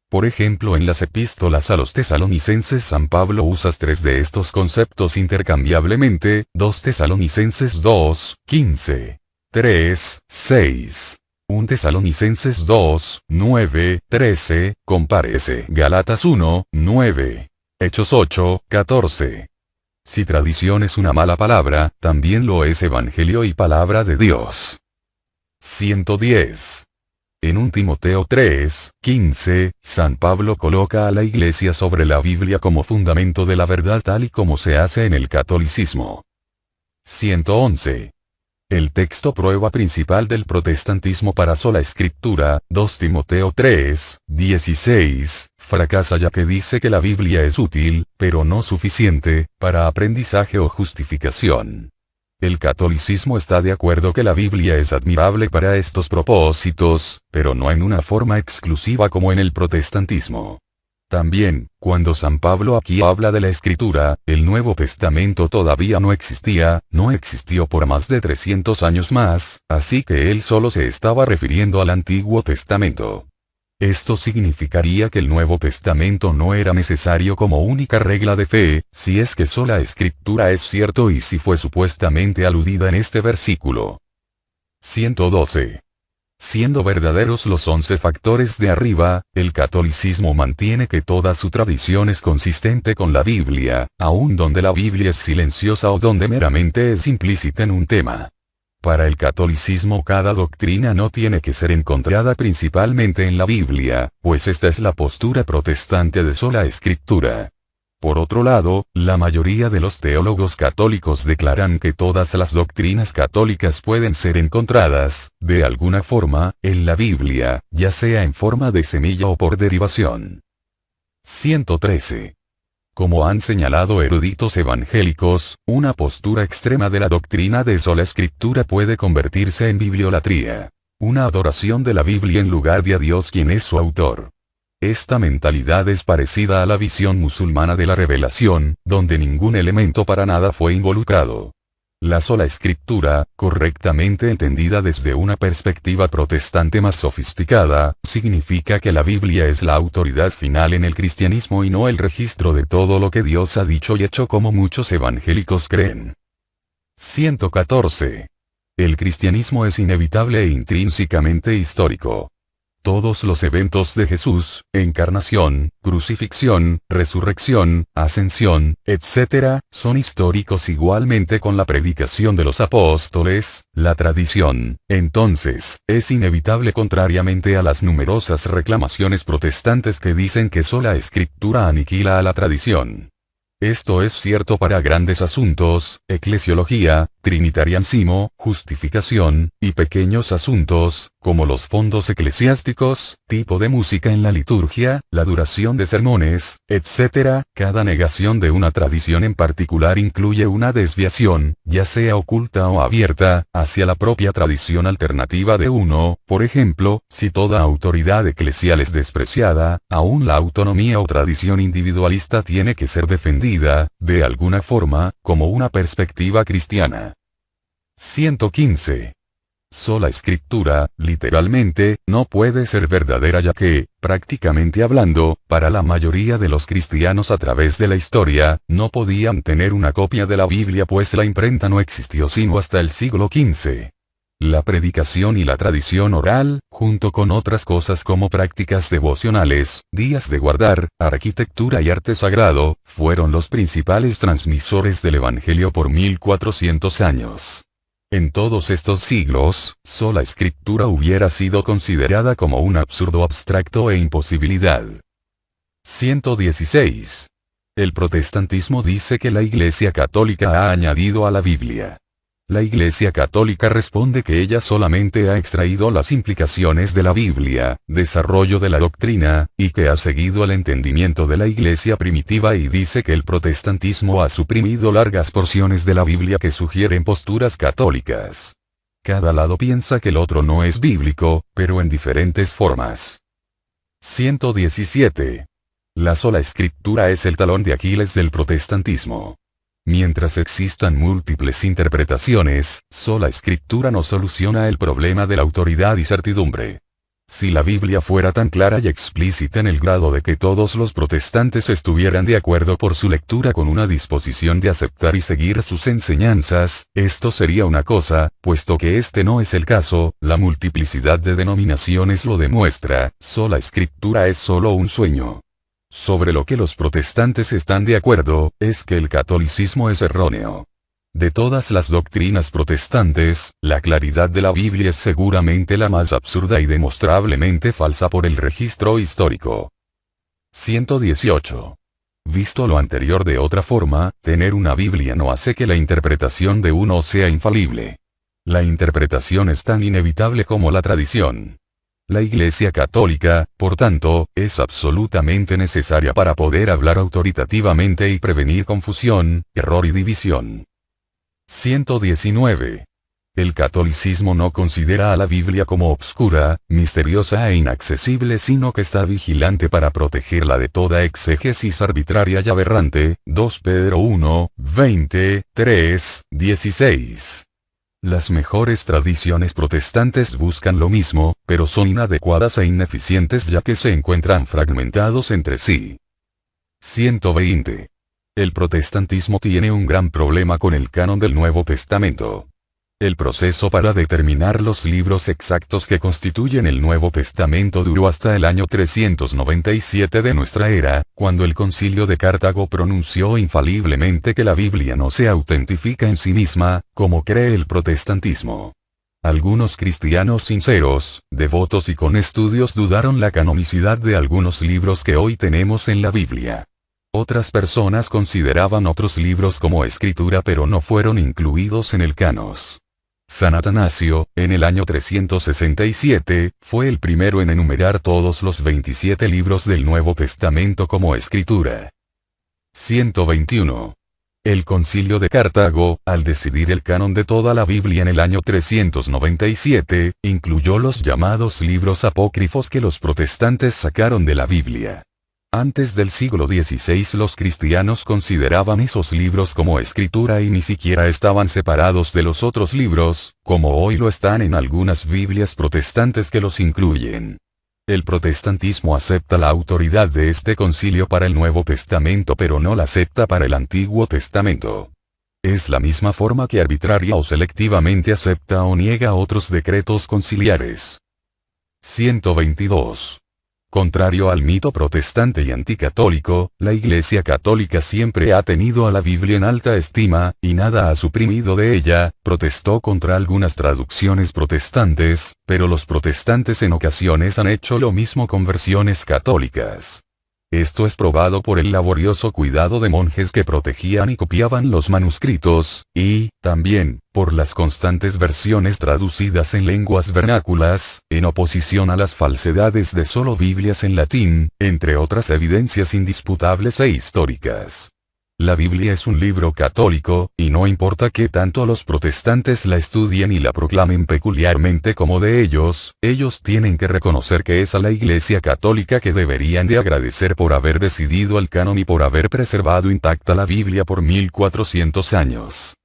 Por ejemplo, en las epístolas a los tesalonicenses San Pablo usa 3 de estos conceptos intercambiablemente: 2 Tesalonicenses 2, 15. 3, 6. 1 Tesalonicenses 2, 9, 13, compárese Gálatas 1, 9. Hechos 8, 14. Si tradición es una mala palabra, también lo es evangelio y palabra de Dios. 110. En 1 Timoteo 3, 15, San Pablo coloca a la Iglesia sobre la Biblia como fundamento de la verdad, tal y como se hace en el catolicismo. 111. El texto prueba principal del protestantismo para sola escritura, 2 Timoteo 3, 16, fracasa ya que dice que la Biblia es útil, pero no suficiente, para aprendizaje o justificación. El catolicismo está de acuerdo que la Biblia es admirable para estos propósitos, pero no en una forma exclusiva como en el protestantismo. También, cuando San Pablo aquí habla de la Escritura, el Nuevo Testamento todavía no existía, no existió por más de 300 años más, así que él solo se estaba refiriendo al Antiguo Testamento. Esto significaría que el Nuevo Testamento no era necesario como única regla de fe, si es que sola Escritura es cierto y si fue supuestamente aludida en este versículo. 112. Siendo verdaderos los 11 factores de arriba, el catolicismo mantiene que toda su tradición es consistente con la Biblia, aun donde la Biblia es silenciosa o donde meramente es implícita en un tema. Para el catolicismo cada doctrina no tiene que ser encontrada principalmente en la Biblia, pues esta es la postura protestante de sola escritura. Por otro lado, la mayoría de los teólogos católicos declaran que todas las doctrinas católicas pueden ser encontradas, de alguna forma, en la Biblia, ya sea en forma de semilla o por derivación. 113. Como han señalado eruditos evangélicos, una postura extrema de la doctrina de sola escritura puede convertirse en bibliolatría. Una adoración de la Biblia en lugar de a Dios quien es su autor. Esta mentalidad es parecida a la visión musulmana de la revelación, donde ningún elemento para nada fue involucrado. La sola escritura, correctamente entendida desde una perspectiva protestante más sofisticada, significa que la Biblia es la autoridad final en el cristianismo y no el registro de todo lo que Dios ha dicho y hecho como muchos evangélicos creen. 114. El cristianismo es inevitable e intrínsecamente histórico. Todos los eventos de Jesús, encarnación, crucifixión, resurrección, ascensión, etc., son históricos igualmente con la predicación de los apóstoles, la tradición. Entonces, es inevitable contrariamente a las numerosas reclamaciones protestantes que dicen que sola escritura aniquila a la tradición. Esto es cierto para grandes asuntos, eclesiología, trinitarianismo, justificación, y pequeños asuntos, como los fondos eclesiásticos, tipo de música en la liturgia, la duración de sermones, etc. Cada negación de una tradición en particular incluye una desviación, ya sea oculta o abierta, hacia la propia tradición alternativa de uno. Por ejemplo, si toda autoridad eclesial es despreciada, aún la autonomía o tradición individualista tiene que ser defendida, de alguna forma, como una perspectiva cristiana. 115. Sola escritura, literalmente, no puede ser verdadera ya que, prácticamente hablando, para la mayoría de los cristianos a través de la historia, no podían tener una copia de la Biblia pues la imprenta no existió sino hasta el siglo XV. La predicación y la tradición oral, junto con otras cosas como prácticas devocionales, días de guardar, arquitectura y arte sagrado, fueron los principales transmisores del Evangelio por 1400 años. En todos estos siglos, sola escritura hubiera sido considerada como un absurdo abstracto e imposibilidad. 116. El protestantismo dice que la Iglesia Católica ha añadido a la Biblia. La Iglesia Católica responde que ella solamente ha extraído las implicaciones de la Biblia, desarrollo de la doctrina, y que ha seguido el entendimiento de la Iglesia primitiva y dice que el protestantismo ha suprimido largas porciones de la Biblia que sugieren posturas católicas. Cada lado piensa que el otro no es bíblico, pero en diferentes formas. 117. La sola escritura es el talón de Aquiles del protestantismo. Mientras existan múltiples interpretaciones, sola escritura no soluciona el problema de la autoridad y certidumbre. Si la Biblia fuera tan clara y explícita en el grado de que todos los protestantes estuvieran de acuerdo por su lectura con una disposición de aceptar y seguir sus enseñanzas, esto sería una cosa, puesto que este no es el caso, la multiplicidad de denominaciones lo demuestra, sola escritura es solo un sueño. Sobre lo que los protestantes están de acuerdo, es que el catolicismo es erróneo. De todas las doctrinas protestantes, la claridad de la Biblia es seguramente la más absurda y demostrablemente falsa por el registro histórico. 118. Visto lo anterior de otra forma, tener una Biblia no hace que la interpretación de uno sea infalible. La interpretación es tan inevitable como la tradición. La Iglesia Católica, por tanto, es absolutamente necesaria para poder hablar autoritativamente y prevenir confusión, error y división. 119. El catolicismo no considera a la Biblia como obscura, misteriosa e inaccesible, sino que está vigilante para protegerla de toda exégesis arbitraria y aberrante. 2 Pedro 1, 20, 3, 16. Las mejores tradiciones protestantes buscan lo mismo, pero son inadecuadas e ineficientes ya que se encuentran fragmentados entre sí. 120. El protestantismo tiene un gran problema con el canon del Nuevo Testamento. El proceso para determinar los libros exactos que constituyen el Nuevo Testamento duró hasta el año 397 de nuestra era, cuando el Concilio de Cartago pronunció infaliblemente que la Biblia no se autentifica en sí misma, como cree el protestantismo. Algunos cristianos sinceros, devotos y con estudios dudaron la canonicidad de algunos libros que hoy tenemos en la Biblia. Otras personas consideraban otros libros como escritura pero no fueron incluidos en el canos. San Atanasio, en el año 367, fue el primero en enumerar todos los 27 libros del Nuevo Testamento como escritura. 121. El Concilio de Cartago, al decidir el canon de toda la Biblia en el año 397, incluyó los llamados libros apócrifos que los protestantes sacaron de la Biblia. Antes del siglo XVI los cristianos consideraban esos libros como escritura y ni siquiera estaban separados de los otros libros, como hoy lo están en algunas Biblias protestantes que los incluyen. El protestantismo acepta la autoridad de este concilio para el Nuevo Testamento pero no la acepta para el Antiguo Testamento. Es la misma forma que arbitraria o selectivamente acepta o niega otros decretos conciliares. 122. Contrario al mito protestante y anticatólico, la Iglesia Católica siempre ha tenido a la Biblia en alta estima, y nada ha suprimido de ella. Protestó contra algunas traducciones protestantes, pero los protestantes en ocasiones han hecho lo mismo con versiones católicas. Esto es probado por el laborioso cuidado de monjes que protegían y copiaban los manuscritos, y, también, por las constantes versiones traducidas en lenguas vernáculas, en oposición a las falsedades de solo Biblias en latín, entre otras evidencias indisputables e históricas. La Biblia es un libro católico, y no importa qué tanto los protestantes la estudien y la proclamen peculiarmente como de ellos tienen que reconocer que es a la Iglesia Católica que deberían de agradecer por haber decidido el canon y por haber preservado intacta la Biblia por 1400 años.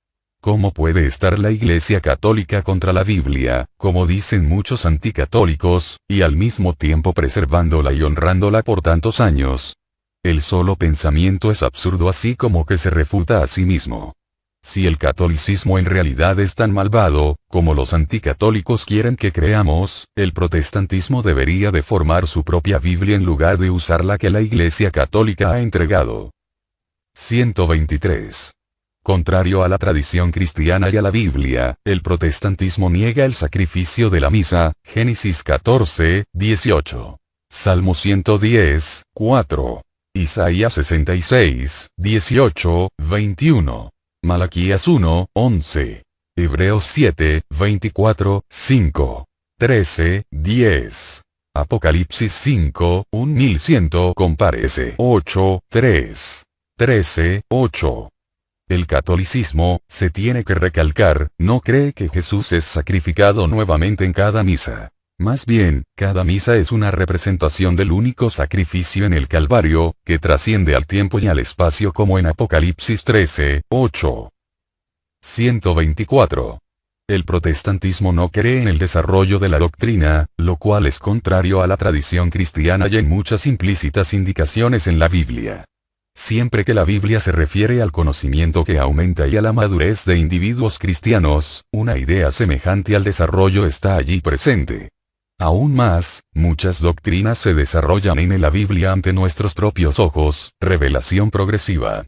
¿Cómo puede estar la Iglesia Católica contra la Biblia, como dicen muchos anticatólicos, y al mismo tiempo preservándola y honrándola por tantos años? El solo pensamiento es absurdo así como que se refuta a sí mismo. Si el catolicismo en realidad es tan malvado, como los anticatólicos quieren que creamos, el protestantismo debería de formar su propia Biblia en lugar de usar la que la Iglesia Católica ha entregado. 123. Contrario a la tradición cristiana y a la Biblia, el protestantismo niega el sacrificio de la misa. Génesis 14, 18. Salmo 110, 4. Isaías 66, 18, 21. Malaquías 1, 11. Hebreos 7, 24, 5. 13, 10. Apocalipsis 5, 1100 comparece 8, 3. 13, 8. El catolicismo, se tiene que recalcar, no cree que Jesús es sacrificado nuevamente en cada misa. Más bien, cada misa es una representación del único sacrificio en el Calvario, que trasciende al tiempo y al espacio como en Apocalipsis 13, 8. 124. El protestantismo no cree en el desarrollo de la doctrina, lo cual es contrario a la tradición cristiana y en muchas implícitas indicaciones en la Biblia. Siempre que la Biblia se refiere al conocimiento que aumenta y a la madurez de individuos cristianos, una idea semejante al desarrollo está allí presente. Aún más, muchas doctrinas se desarrollan en la Biblia ante nuestros propios ojos, revelación progresiva.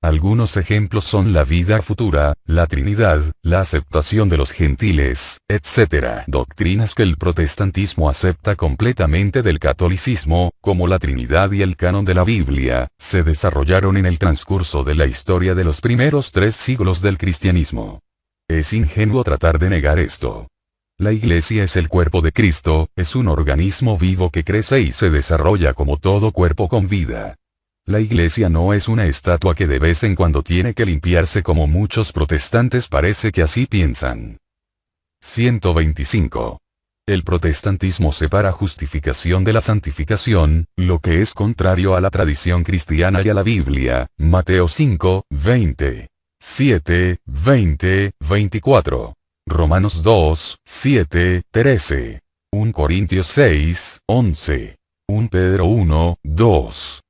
Algunos ejemplos son la vida futura, la Trinidad, la aceptación de los gentiles, etc. Doctrinas que el protestantismo acepta completamente del catolicismo, como la Trinidad y el canon de la Biblia, se desarrollaron en el transcurso de la historia de los primeros 3 siglos del cristianismo. Es ingenuo tratar de negar esto. La Iglesia es el cuerpo de Cristo, es un organismo vivo que crece y se desarrolla como todo cuerpo con vida. La Iglesia no es una estatua que de vez en cuando tiene que limpiarse como muchos protestantes parece que así piensan. 125. El protestantismo separa justificación de la santificación, lo que es contrario a la tradición cristiana y a la Biblia, Mateo 5, 20. 7, 20, 24. Romanos 2, 7, 13. 1 Corintios 6, 11. 1 Pedro 1, 2.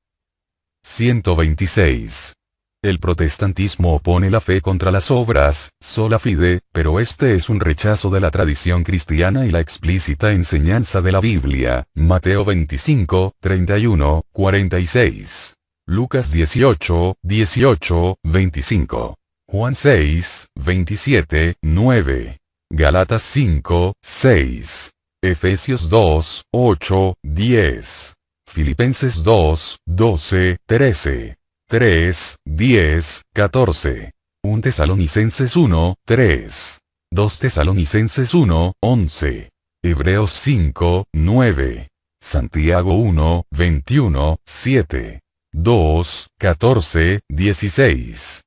126. El protestantismo opone la fe contra las obras, sola fide, pero este es un rechazo de la tradición cristiana y la explícita enseñanza de la Biblia, Mateo 25, 31, 46. Lucas 18, 18, 25. Juan 6, 27, 9. Galatas 5, 6. Efesios 2, 8, 10. Filipenses 2, 12, 13. 3, 10, 14. 1 Tesalonicenses 1, 3. 2 Tesalonicenses 1, 11. Hebreos 5, 9. Santiago 1, 21, 7. 2, 14, 16.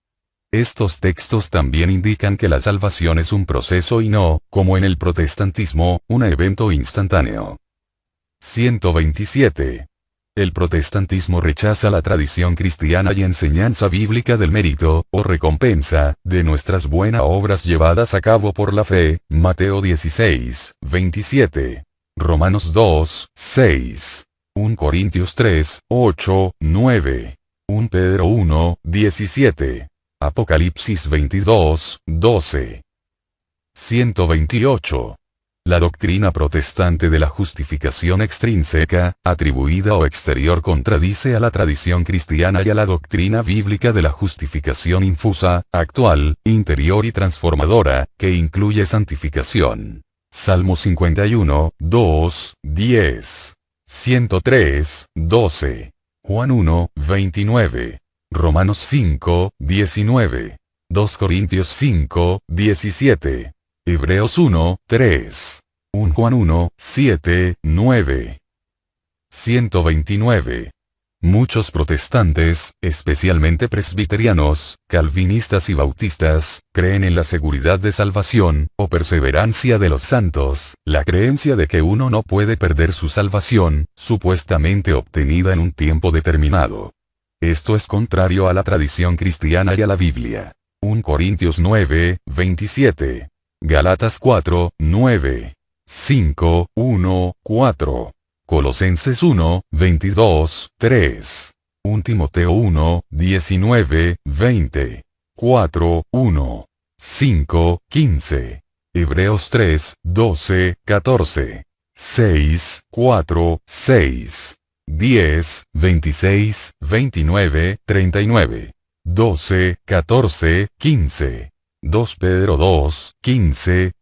Estos textos también indican que la salvación es un proceso y no, como en el protestantismo, un evento instantáneo. 127. El protestantismo rechaza la tradición cristiana y enseñanza bíblica del mérito, o recompensa, de nuestras buenas obras llevadas a cabo por la fe, Mateo 16, 27. Romanos 2, 6. 1 Corintios 3, 8, 9. 1 Pedro 1, 17. Apocalipsis 22, 12. 128. La doctrina protestante de la justificación extrínseca, atribuida o exterior contradice a la tradición cristiana y a la doctrina bíblica de la justificación infusa, actual, interior y transformadora, que incluye santificación. Salmo 51, 2, 10. 103, 12. Juan 1, 29. Romanos 5, 19. 2 Corintios 5, 17. Hebreos 1, 3. 1 Juan 1, 7, 9. 129. Muchos protestantes, especialmente presbiterianos, calvinistas y bautistas, creen en la seguridad de salvación, o perseverancia de los santos, la creencia de que uno no puede perder su salvación, supuestamente obtenida en un tiempo determinado. Esto es contrario a la tradición cristiana y a la Biblia. 1 Corintios 9, 27. Galatas 4, 9. 5, 1, 4. Colosenses 1, 22, 3. 1 Timoteo 1, 19, 20. 4, 1. 5, 15. Hebreos 3, 12, 14. 6, 4, 6. 10, 26, 29, 39. 12, 14, 15. 2 Pedro 2, 15,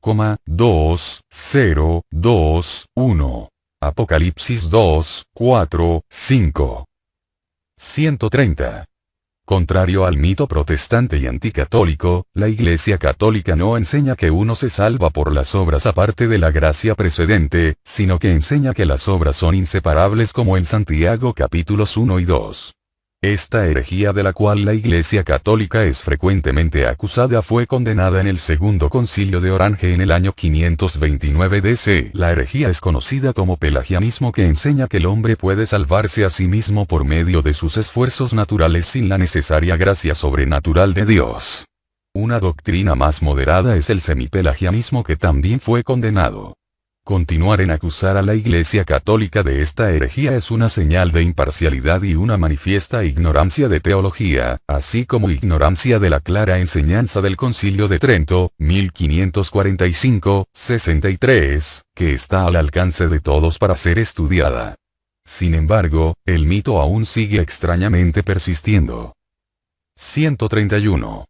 2, 0, 2, 1. Apocalipsis 2, 4, 5. 130. Contrario al mito protestante y anticatólico, la Iglesia católica no enseña que uno se salva por las obras aparte de la gracia precedente, sino que enseña que las obras son inseparables como en Santiago capítulos 1 y 2. Esta herejía de la cual la Iglesia católica es frecuentemente acusada fue condenada en el Segundo Concilio de Orange en el año 529 DC. La herejía es conocida como pelagianismo, que enseña que el hombre puede salvarse a sí mismo por medio de sus esfuerzos naturales sin la necesaria gracia sobrenatural de Dios. Una doctrina más moderada es el semipelagianismo, que también fue condenado. Continuar en acusar a la Iglesia católica de esta herejía es una señal de imparcialidad y una manifiesta ignorancia de teología, así como ignorancia de la clara enseñanza del Concilio de Trento, 1545-63, que está al alcance de todos para ser estudiada. Sin embargo, el mito aún sigue extrañamente persistiendo. 131.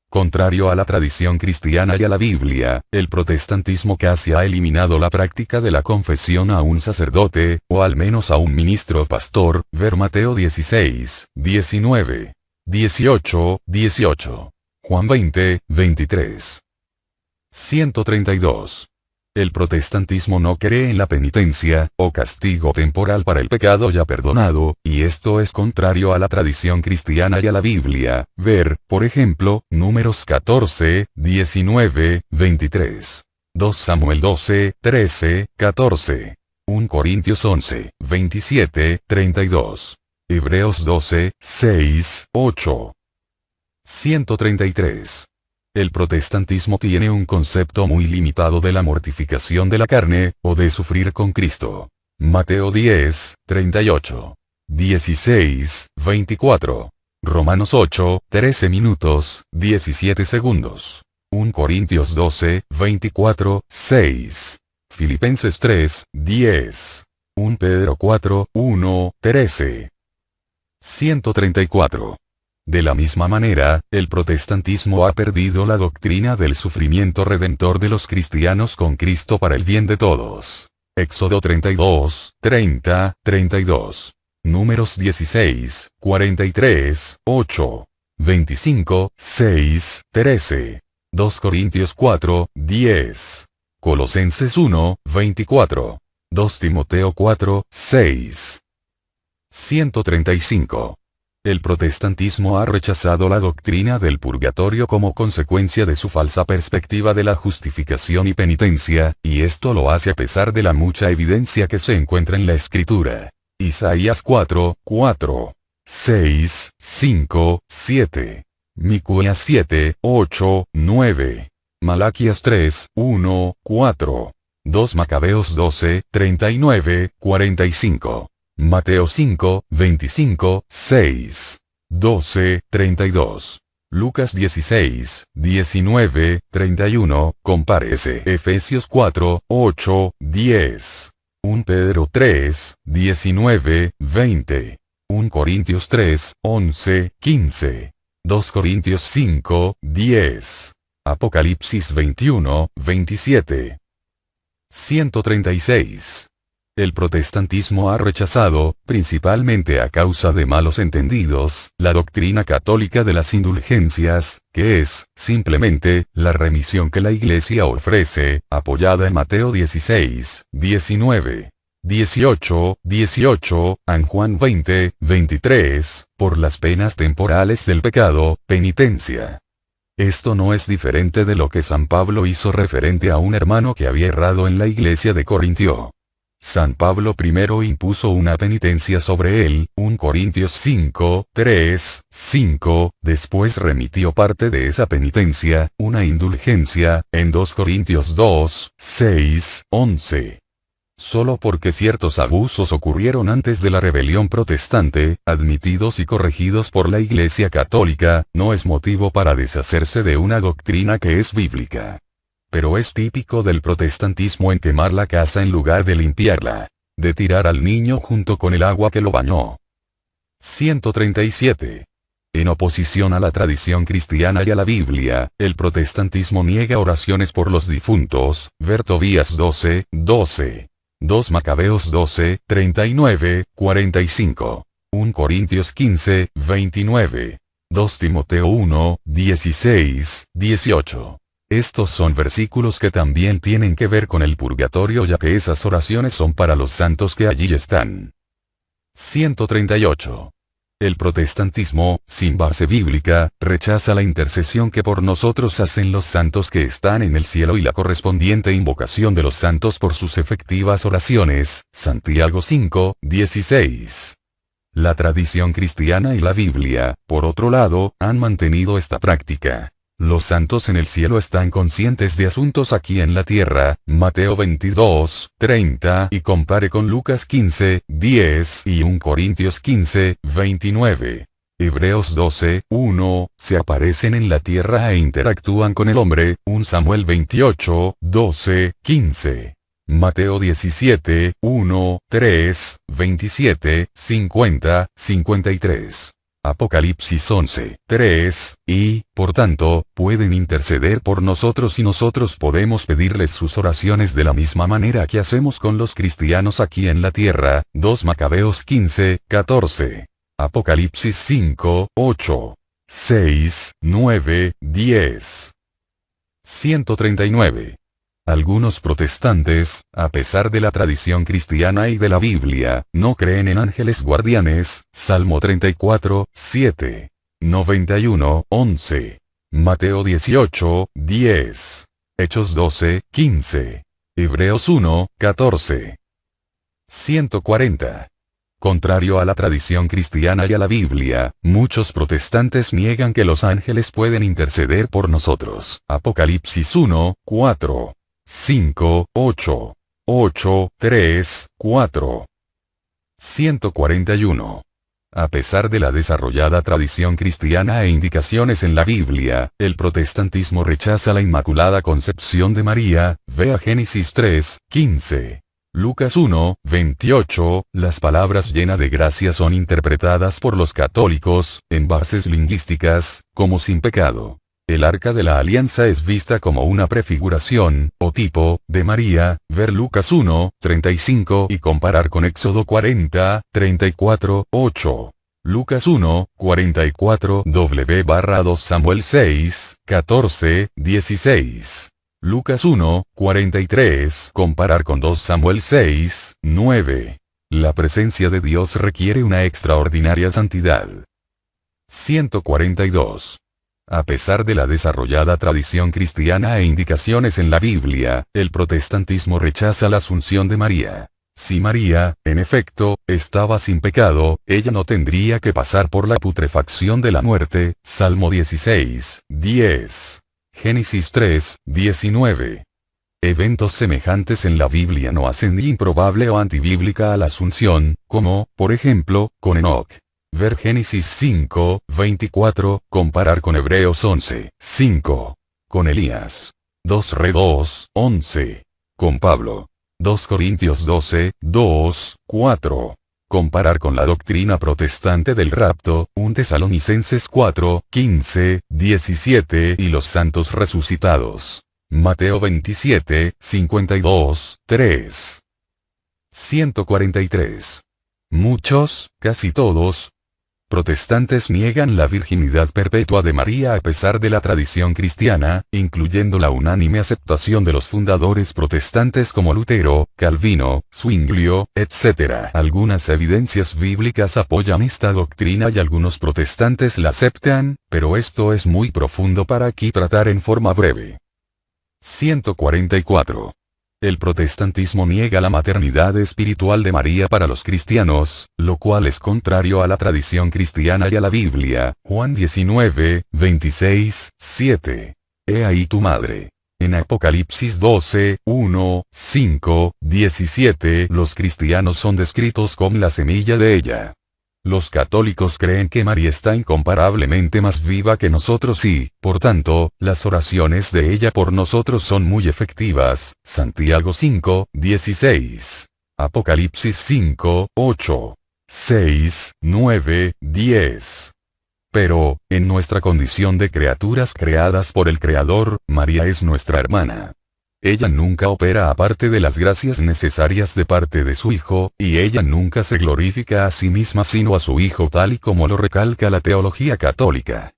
Contrario a la tradición cristiana y a la Biblia, el protestantismo casi ha eliminado la práctica de la confesión a un sacerdote, o al menos a un ministro o pastor, ver Mateo 16, 19, 18, 18. Juan 20, 23. 132. El protestantismo no cree en la penitencia, o castigo temporal para el pecado ya perdonado, y esto es contrario a la tradición cristiana y a la Biblia. Ver, por ejemplo, Números 14, 19, 23. 2 Samuel 12, 13, 14. 1 Corintios 11, 27, 32. Hebreos 12, 6, 8. 133. El protestantismo tiene un concepto muy limitado de la mortificación de la carne, o de sufrir con Cristo. Mateo 10, 38. 16, 24. Romanos 8, 13 minutos, 17 segundos. 1 Corintios 12, 24, 6. Filipenses 3, 10. 1 Pedro 4, 1, 13. 134. De la misma manera, el protestantismo ha perdido la doctrina del sufrimiento redentor de los cristianos con Cristo para el bien de todos. Éxodo 32, 30, 32. Números 16, 43, 8. 25, 6, 13. 2 Corintios 4, 10. Colosenses 1, 24. 2 Timoteo 4, 6. 135. El protestantismo ha rechazado la doctrina del purgatorio como consecuencia de su falsa perspectiva de la justificación y penitencia, y esto lo hace a pesar de la mucha evidencia que se encuentra en la Escritura. Isaías 4, 4. 6, 5, 7. Miqueas 7, 8, 9. Malaquías 3, 1, 4. 2 Macabeos 12, 39, 45. Mateo 5, 25, 6. 12, 32. Lucas 16, 19, 31, comparece Efesios 4, 8, 10. 1 Pedro 3, 19, 20. 1 Corintios 3, 11, 15. 2 Corintios 5, 10. Apocalipsis 21, 27. 136. El protestantismo ha rechazado, principalmente a causa de malos entendidos, la doctrina católica de las indulgencias, que es, simplemente, la remisión que la Iglesia ofrece, apoyada en Mateo 16, 19. 18, 18, en Juan 20, 23, por las penas temporales del pecado, penitencia. Esto no es diferente de lo que San Pablo hizo referente a un hermano que había errado en la iglesia de Corintio. San Pablo primero impuso una penitencia sobre él, 1 Corintios 5, 3, 5, después remitió parte de esa penitencia, una indulgencia, en 2 Corintios 2, 6, 11. Solo porque ciertos abusos ocurrieron antes de la rebelión protestante, admitidos y corregidos por la Iglesia Católica, no es motivo para deshacerse de una doctrina que es bíblica. Pero es típico del protestantismo en quemar la casa en lugar de limpiarla, de tirar al niño junto con el agua que lo bañó. 137. En oposición a la tradición cristiana y a la Biblia, el protestantismo niega oraciones por los difuntos, ver Tobías 12, 12. 2 Macabeos 12, 39, 45. 1 Corintios 15, 29. 2 Timoteo 1, 16, 18. Estos son versículos que también tienen que ver con el purgatorio, ya que esas oraciones son para los santos que allí están. 138. El protestantismo, sin base bíblica, rechaza la intercesión que por nosotros hacen los santos que están en el cielo y la correspondiente invocación de los santos por sus efectivas oraciones, Santiago 5, 16. La tradición cristiana y la Biblia, por otro lado, han mantenido esta práctica. Los santos en el cielo están conscientes de asuntos aquí en la tierra, Mateo 22, 30 y compare con Lucas 15, 10 y 1 Corintios 15, 29. Hebreos 12, 1, se aparecen en la tierra e interactúan con el hombre, 1 Samuel 28, 12, 15. Mateo 17, 1, 3, 27, 50, 53. Apocalipsis 11, 3, y, por tanto, pueden interceder por nosotros y nosotros podemos pedirles sus oraciones de la misma manera que hacemos con los cristianos aquí en la tierra, 2 Macabeos 15, 14. Apocalipsis 5, 8, 6, 9, 10. 139. Algunos protestantes, a pesar de la tradición cristiana y de la Biblia, no creen en ángeles guardianes. Salmo 34, 7. 91, 11. Mateo 18, 10. Hechos 12, 15. Hebreos 1, 14. 140. Contrario a la tradición cristiana y a la Biblia, muchos protestantes niegan que los ángeles pueden interceder por nosotros. Apocalipsis 1, 4. 5, 8. 8, 3, 4. 141. A pesar de la desarrollada tradición cristiana e indicaciones en la Biblia, el protestantismo rechaza la Inmaculada Concepción de María. Vea Génesis 3, 15. Lucas 1, 28, las palabras llena de gracia son interpretadas por los católicos, en bases lingüísticas, como sin pecado. El arca de la alianza es vista como una prefiguración, o tipo, de María. Ver Lucas 1, 35 y comparar con Éxodo 40, 34, 8. Lucas 1, 44 W/2 Samuel 6, 14, 16. Lucas 1, 43 comparar con 2 Samuel 6, 9. La presencia de Dios requiere una extraordinaria santidad. 142. A pesar de la desarrollada tradición cristiana e indicaciones en la Biblia, el protestantismo rechaza la asunción de María. Si María, en efecto, estaba sin pecado, ella no tendría que pasar por la putrefacción de la muerte. Salmo 16, 10. Génesis 3, 19. Eventos semejantes en la Biblia no hacen ni improbable o antibíblica a la asunción, como, por ejemplo, con Enoc. Ver Génesis 5, 24, comparar con Hebreos 11, 5. Con Elías. 2 11. Con Pablo. 2 Corintios 12, 2, 4. Comparar con la doctrina protestante del rapto, 1 Tesalonicenses 4, 15, 17 y los santos resucitados. Mateo 27, 52, 3. 143. Muchos, casi todos, protestantes niegan la virginidad perpetua de María a pesar de la tradición cristiana, incluyendo la unánime aceptación de los fundadores protestantes como Lutero, Calvino, Zwinglio, etc. Algunas evidencias bíblicas apoyan esta doctrina y algunos protestantes la aceptan, pero esto es muy profundo para aquí tratar en forma breve. 144. El protestantismo niega la maternidad espiritual de María para los cristianos, lo cual es contrario a la tradición cristiana y a la Biblia. Juan 19, 26, 7. He ahí tu madre. En Apocalipsis 12, 1, 5, 17 los cristianos son descritos como la semilla de ella. Los católicos creen que María está incomparablemente más viva que nosotros y, por tanto, las oraciones de ella por nosotros son muy efectivas. Santiago 5, 16. Apocalipsis 5, 8. 6, 9, 10. Pero, en nuestra condición de criaturas creadas por el Creador, María es nuestra hermana. Ella nunca opera aparte de las gracias necesarias de parte de su Hijo, y ella nunca se glorifica a sí misma sino a su Hijo tal y como lo recalca la teología católica.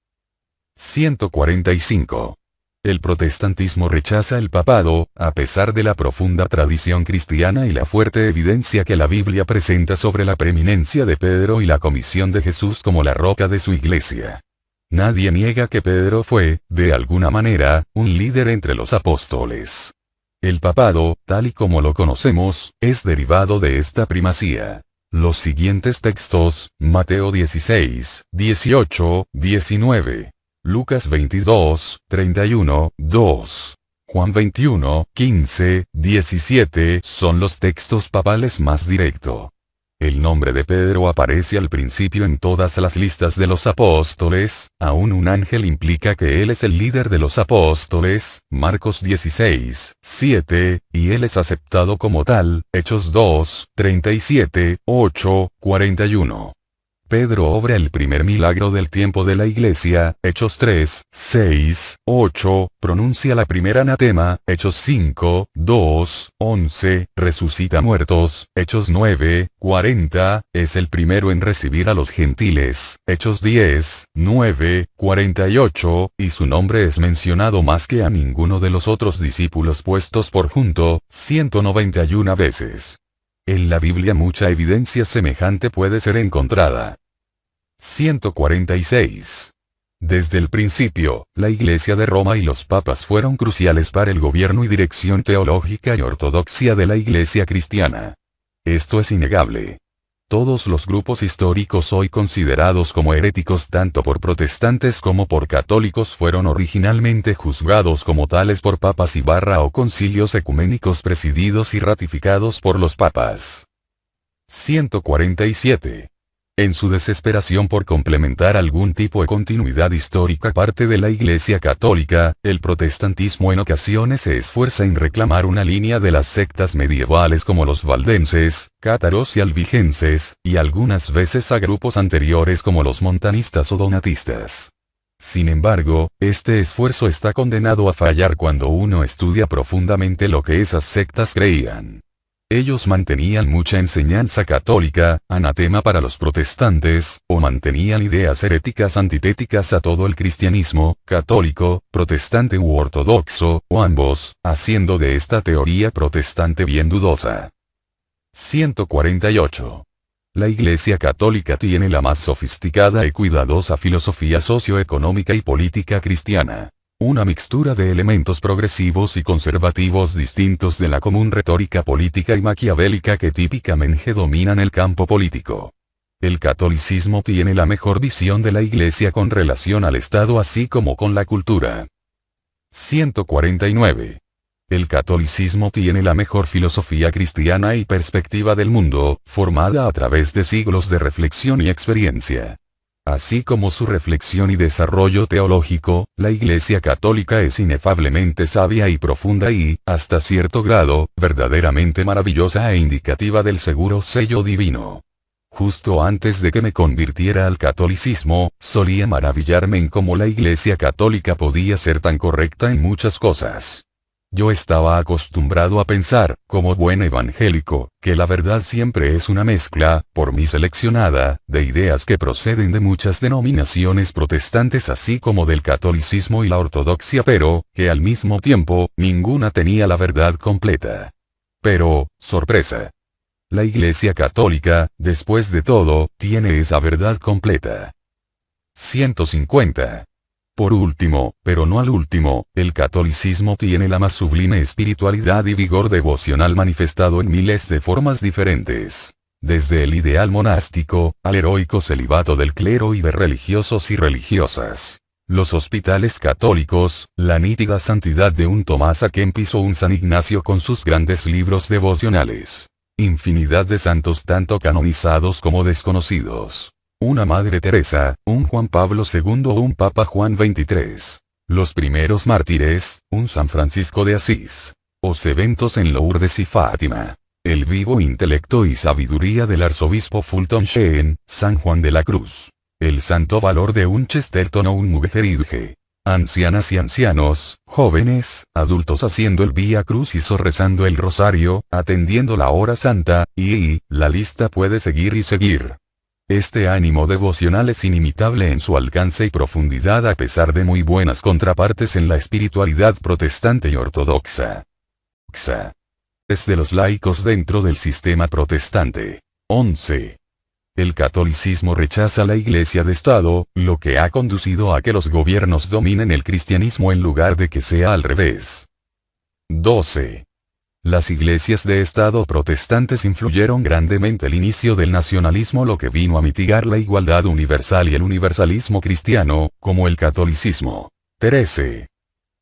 145. El protestantismo rechaza el papado, a pesar de la profunda tradición cristiana y la fuerte evidencia que la Biblia presenta sobre la preeminencia de Pedro y la comisión de Jesús como la roca de su iglesia. Nadie niega que Pedro fue, de alguna manera, un líder entre los apóstoles. El papado, tal y como lo conocemos, es derivado de esta primacía. Los siguientes textos, Mateo 16, 18, 19. Lucas 22, 31, 2. Juan 21, 15, 17 son los textos papales más directos. El nombre de Pedro aparece al principio en todas las listas de los apóstoles, aún un ángel implica que él es el líder de los apóstoles, Marcos 16, 7, y él es aceptado como tal, Hechos 2, 37, 8, 41. Pedro obra el primer milagro del tiempo de la Iglesia, Hechos 3, 6, 8, pronuncia la primera anatema, Hechos 5, 2, 11, resucita muertos, Hechos 9, 40, es el primero en recibir a los gentiles, Hechos 10, 9, 48, y su nombre es mencionado más que a ninguno de los otros discípulos puestos por junto, 191 veces. En la Biblia mucha evidencia semejante puede ser encontrada. 146. Desde el principio, la Iglesia de Roma y los papas fueron cruciales para el gobierno y dirección teológica y ortodoxia de la Iglesia cristiana. Esto es innegable. Todos los grupos históricos hoy considerados como heréticos tanto por protestantes como por católicos fueron originalmente juzgados como tales por papas o concilios ecuménicos presididos y ratificados por los papas. 147. En su desesperación por complementar algún tipo de continuidad histórica parte de la Iglesia católica, el protestantismo en ocasiones se esfuerza en reclamar una línea de las sectas medievales como los valdenses, cátaros y albigenses, y algunas veces a grupos anteriores como los montanistas o donatistas. Sin embargo, este esfuerzo está condenado a fallar cuando uno estudia profundamente lo que esas sectas creían. Ellos mantenían mucha enseñanza católica, anatema para los protestantes, o mantenían ideas heréticas antitéticas a todo el cristianismo, católico, protestante u ortodoxo, o ambos, haciendo de esta teoría protestante bien dudosa. 148. La Iglesia católica tiene la más sofisticada y cuidadosa filosofía socioeconómica y política cristiana. Una mixtura de elementos progresivos y conservativos distintos de la común retórica política y maquiavélica que típicamente dominan el campo político. El catolicismo tiene la mejor visión de la Iglesia con relación al Estado así como con la cultura. 149. El catolicismo tiene la mejor filosofía cristiana y perspectiva del mundo, formada a través de siglos de reflexión y experiencia. Así como su reflexión y desarrollo teológico, la Iglesia católica es inefablemente sabia y profunda y, hasta cierto grado, verdaderamente maravillosa e indicativa del seguro sello divino. Justo antes de que me convirtiera al catolicismo, solía maravillarme en cómo la Iglesia católica podía ser tan correcta en muchas cosas. Yo estaba acostumbrado a pensar, como buen evangélico, que la verdad siempre es una mezcla, por mí seleccionada, de ideas que proceden de muchas denominaciones protestantes así como del catolicismo y la ortodoxia pero, que al mismo tiempo, ninguna tenía la verdad completa. Pero, sorpresa. La Iglesia católica, después de todo, tiene esa verdad completa. 150. Por último, pero no al último, el catolicismo tiene la más sublime espiritualidad y vigor devocional manifestado en miles de formas diferentes. Desde el ideal monástico, al heroico celibato del clero y de religiosos y religiosas. Los hospitales católicos, la nítida santidad de un Tomás a Kempis o un San Ignacio con sus grandes libros devocionales. Infinidad de santos tanto canonizados como desconocidos. Una Madre Teresa, un Juan Pablo II o un Papa Juan XXIII. Los primeros mártires, un San Francisco de Asís. Os eventos en Lourdes y Fátima. El vivo intelecto y sabiduría del arzobispo Fulton Sheen, San Juan de la Cruz. El santo valor de un Chesterton o un Muggeridge. Ancianas y ancianos, jóvenes, adultos haciendo el Vía Crucis o rezando el rosario, atendiendo la hora santa, y la lista puede seguir y seguir. Este ánimo devocional es inimitable en su alcance y profundidad a pesar de muy buenas contrapartes en la espiritualidad protestante y ortodoxa. Es de los laicos dentro del sistema protestante. 11. El catolicismo rechaza la Iglesia de Estado, lo que ha conducido a que los gobiernos dominen el cristianismo en lugar de que sea al revés. 12. Las iglesias de Estado protestantes influyeron grandemente el inicio del nacionalismo, lo que vino a mitigar la igualdad universal y el universalismo cristiano, como el catolicismo. 13.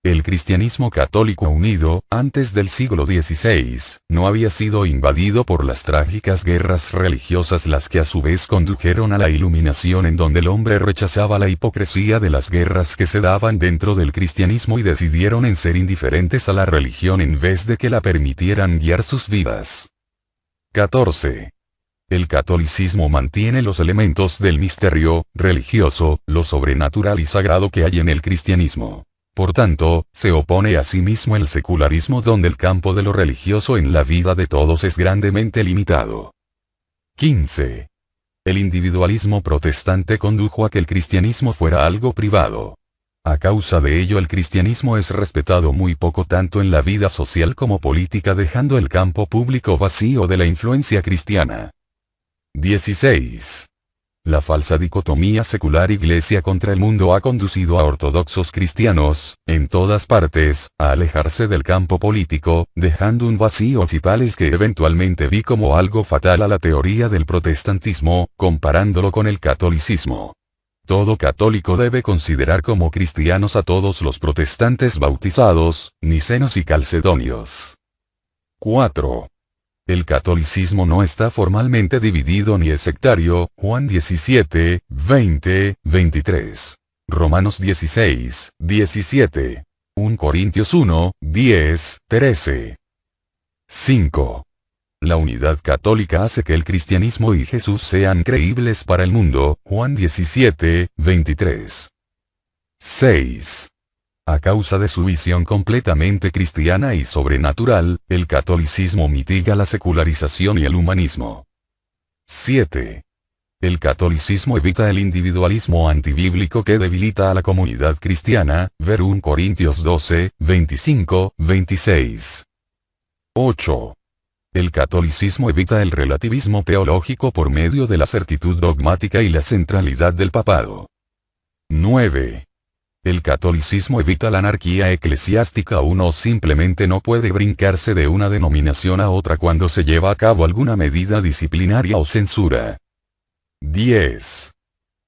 El cristianismo católico unido, antes del siglo XVI, no había sido invadido por las trágicas guerras religiosas las que a su vez condujeron a la iluminación en donde el hombre rechazaba la hipocresía de las guerras que se daban dentro del cristianismo y decidieron en ser indiferentes a la religión en vez de que la permitieran guiar sus vidas. 14. El catolicismo mantiene los elementos del misterio religioso, lo sobrenatural y sagrado que hay en el cristianismo. Por tanto, se opone a sí mismo el secularismo donde el campo de lo religioso en la vida de todos es grandemente limitado. 15. El individualismo protestante condujo a que el cristianismo fuera algo privado. A causa de ello el cristianismo es respetado muy poco tanto en la vida social como política, dejando el campo público vacío de la influencia cristiana. 16. La falsa dicotomía secular-iglesia contra el mundo ha conducido a ortodoxos cristianos, en todas partes, a alejarse del campo político, dejando un vacío principal que eventualmente vi como algo fatal a la teoría del protestantismo, comparándolo con el catolicismo. Todo católico debe considerar como cristianos a todos los protestantes bautizados, nicenos y calcedonios. 4. El catolicismo no está formalmente dividido ni es sectario, Juan 17, 20, 23. Romanos 16, 17. 1 Corintios 1, 10, 13. 5. La unidad católica hace que el cristianismo y Jesús sean creíbles para el mundo, Juan 17, 23. 6. A causa de su visión completamente cristiana y sobrenatural, el catolicismo mitiga la secularización y el humanismo. 7. El catolicismo evita el individualismo antibíblico que debilita a la comunidad cristiana, ver 1 Corintios 12, 25, 26. 8. El catolicismo evita el relativismo teológico por medio de la certitud dogmática y la centralidad del papado. 9. El catolicismo evita la anarquía eclesiástica. Uno simplemente no puede brincarse de una denominación a otra cuando se lleva a cabo alguna medida disciplinaria o censura. 10.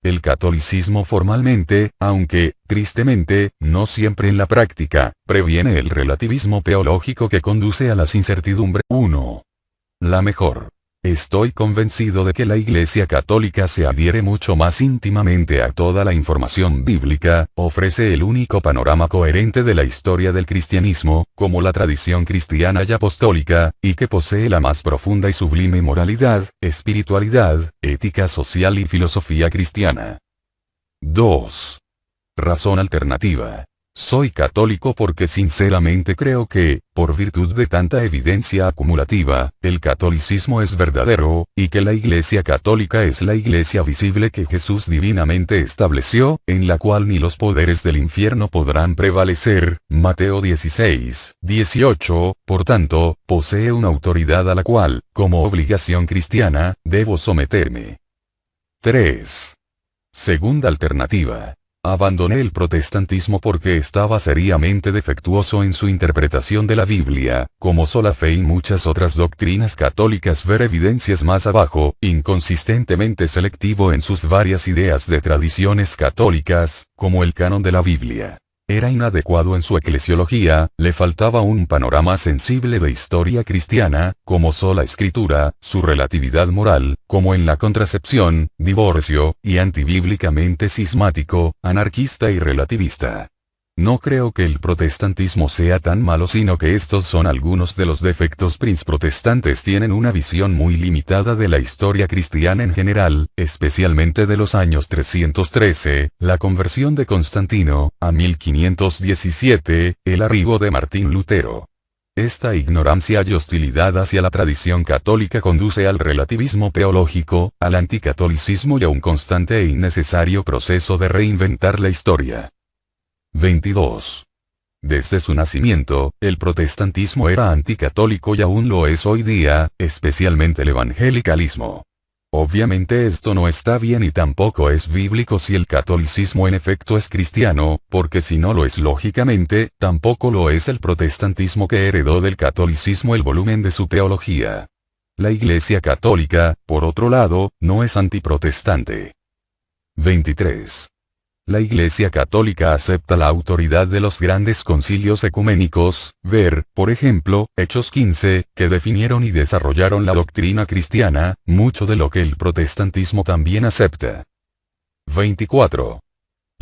El catolicismo formalmente, aunque, tristemente, no siempre en la práctica, previene el relativismo teológico que conduce a las incertidumbres. 1. La mejor. Estoy convencido de que la Iglesia Católica se adhiere mucho más íntimamente a toda la información bíblica, ofrece el único panorama coherente de la historia del cristianismo, como la tradición cristiana y apostólica, y que posee la más profunda y sublime moralidad, espiritualidad, ética social y filosofía cristiana. 2. Razón alternativa. Soy católico porque sinceramente creo que, por virtud de tanta evidencia acumulativa, el catolicismo es verdadero, y que la Iglesia Católica es la Iglesia visible que Jesús divinamente estableció, en la cual ni los poderes del infierno podrán prevalecer, Mateo 16, 18, por tanto, posee una autoridad a la cual, como obligación cristiana, debo someterme. 3. Segunda alternativa. Abandoné el protestantismo porque estaba seriamente defectuoso en su interpretación de la Biblia, como sola fe y muchas otras doctrinas católicas. Ver evidencias más abajo, inconsistentemente selectivo en sus varias ideas de tradiciones católicas, como el canon de la Biblia. Era inadecuado en su eclesiología, le faltaba un panorama sensible de historia cristiana, como sola escritura, su relatividad moral, como en la contracepción, divorcio, y antibíblicamente cismático, anarquista y relativista. No creo que el protestantismo sea tan malo, sino que estos son algunos de los defectos. Protestantes tienen una visión muy limitada de la historia cristiana en general, especialmente de los años 313, la conversión de Constantino, a 1517, el arribo de Martín Lutero. Esta ignorancia y hostilidad hacia la tradición católica conduce al relativismo teológico, al anticatolicismo y a un constante e innecesario proceso de reinventar la historia. 22. Desde su nacimiento, el protestantismo era anticatólico y aún lo es hoy día, especialmente el evangelicalismo. Obviamente esto no está bien y tampoco es bíblico si el catolicismo en efecto es cristiano, porque si no lo es lógicamente, tampoco lo es el protestantismo que heredó del catolicismo el volumen de su teología. La Iglesia Católica, por otro lado, no es antiprotestante. 23. La Iglesia Católica acepta la autoridad de los grandes concilios ecuménicos, ver, por ejemplo, Hechos 15, que definieron y desarrollaron la doctrina cristiana, mucho de lo que el protestantismo también acepta. 24.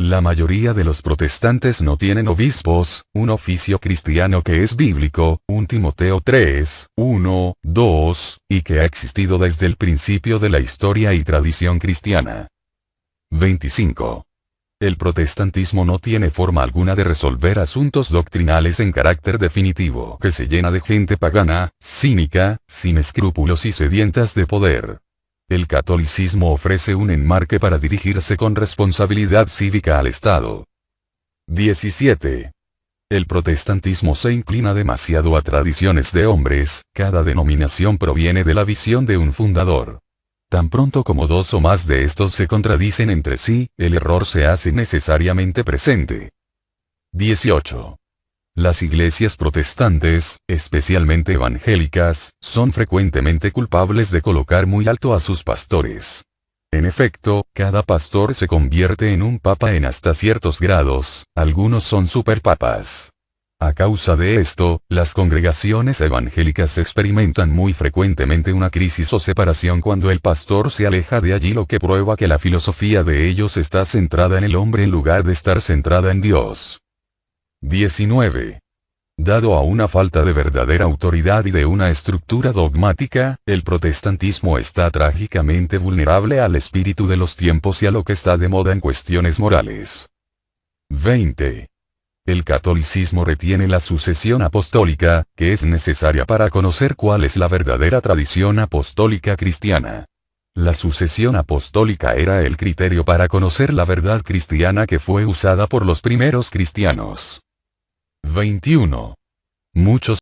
La mayoría de los protestantes no tienen obispos, un oficio cristiano que es bíblico, 1 Timoteo 3, 1, 2, y que ha existido desde el principio de la historia y tradición cristiana. 25. El protestantismo no tiene forma alguna de resolver asuntos doctrinales en carácter definitivo, que se llena de gente pagana, cínica, sin escrúpulos y sedientas de poder. El catolicismo ofrece un enmarque para dirigirse con responsabilidad cívica al Estado. 17. El protestantismo se inclina demasiado a tradiciones de hombres, cada denominación proviene de la visión de un fundador. Tan pronto como dos o más de estos se contradicen entre sí, el error se hace necesariamente presente. 18. Las iglesias protestantes, especialmente evangélicas, son frecuentemente culpables de colocar muy alto a sus pastores. En efecto, cada pastor se convierte en un papa en hasta ciertos grados, algunos son superpapas. A causa de esto, las congregaciones evangélicas experimentan muy frecuentemente una crisis o separación cuando el pastor se aleja de allí, lo que prueba que la filosofía de ellos está centrada en el hombre en lugar de estar centrada en Dios. 19. Dado a una falta de verdadera autoridad y de una estructura dogmática, el protestantismo está trágicamente vulnerable al espíritu de los tiempos y a lo que está de moda en cuestiones morales. 20. El catolicismo retiene la sucesión apostólica, que es necesaria para conocer cuál es la verdadera tradición apostólica cristiana. La sucesión apostólica era el criterio para conocer la verdad cristiana que fue usada por los primeros cristianos. 21. Muchos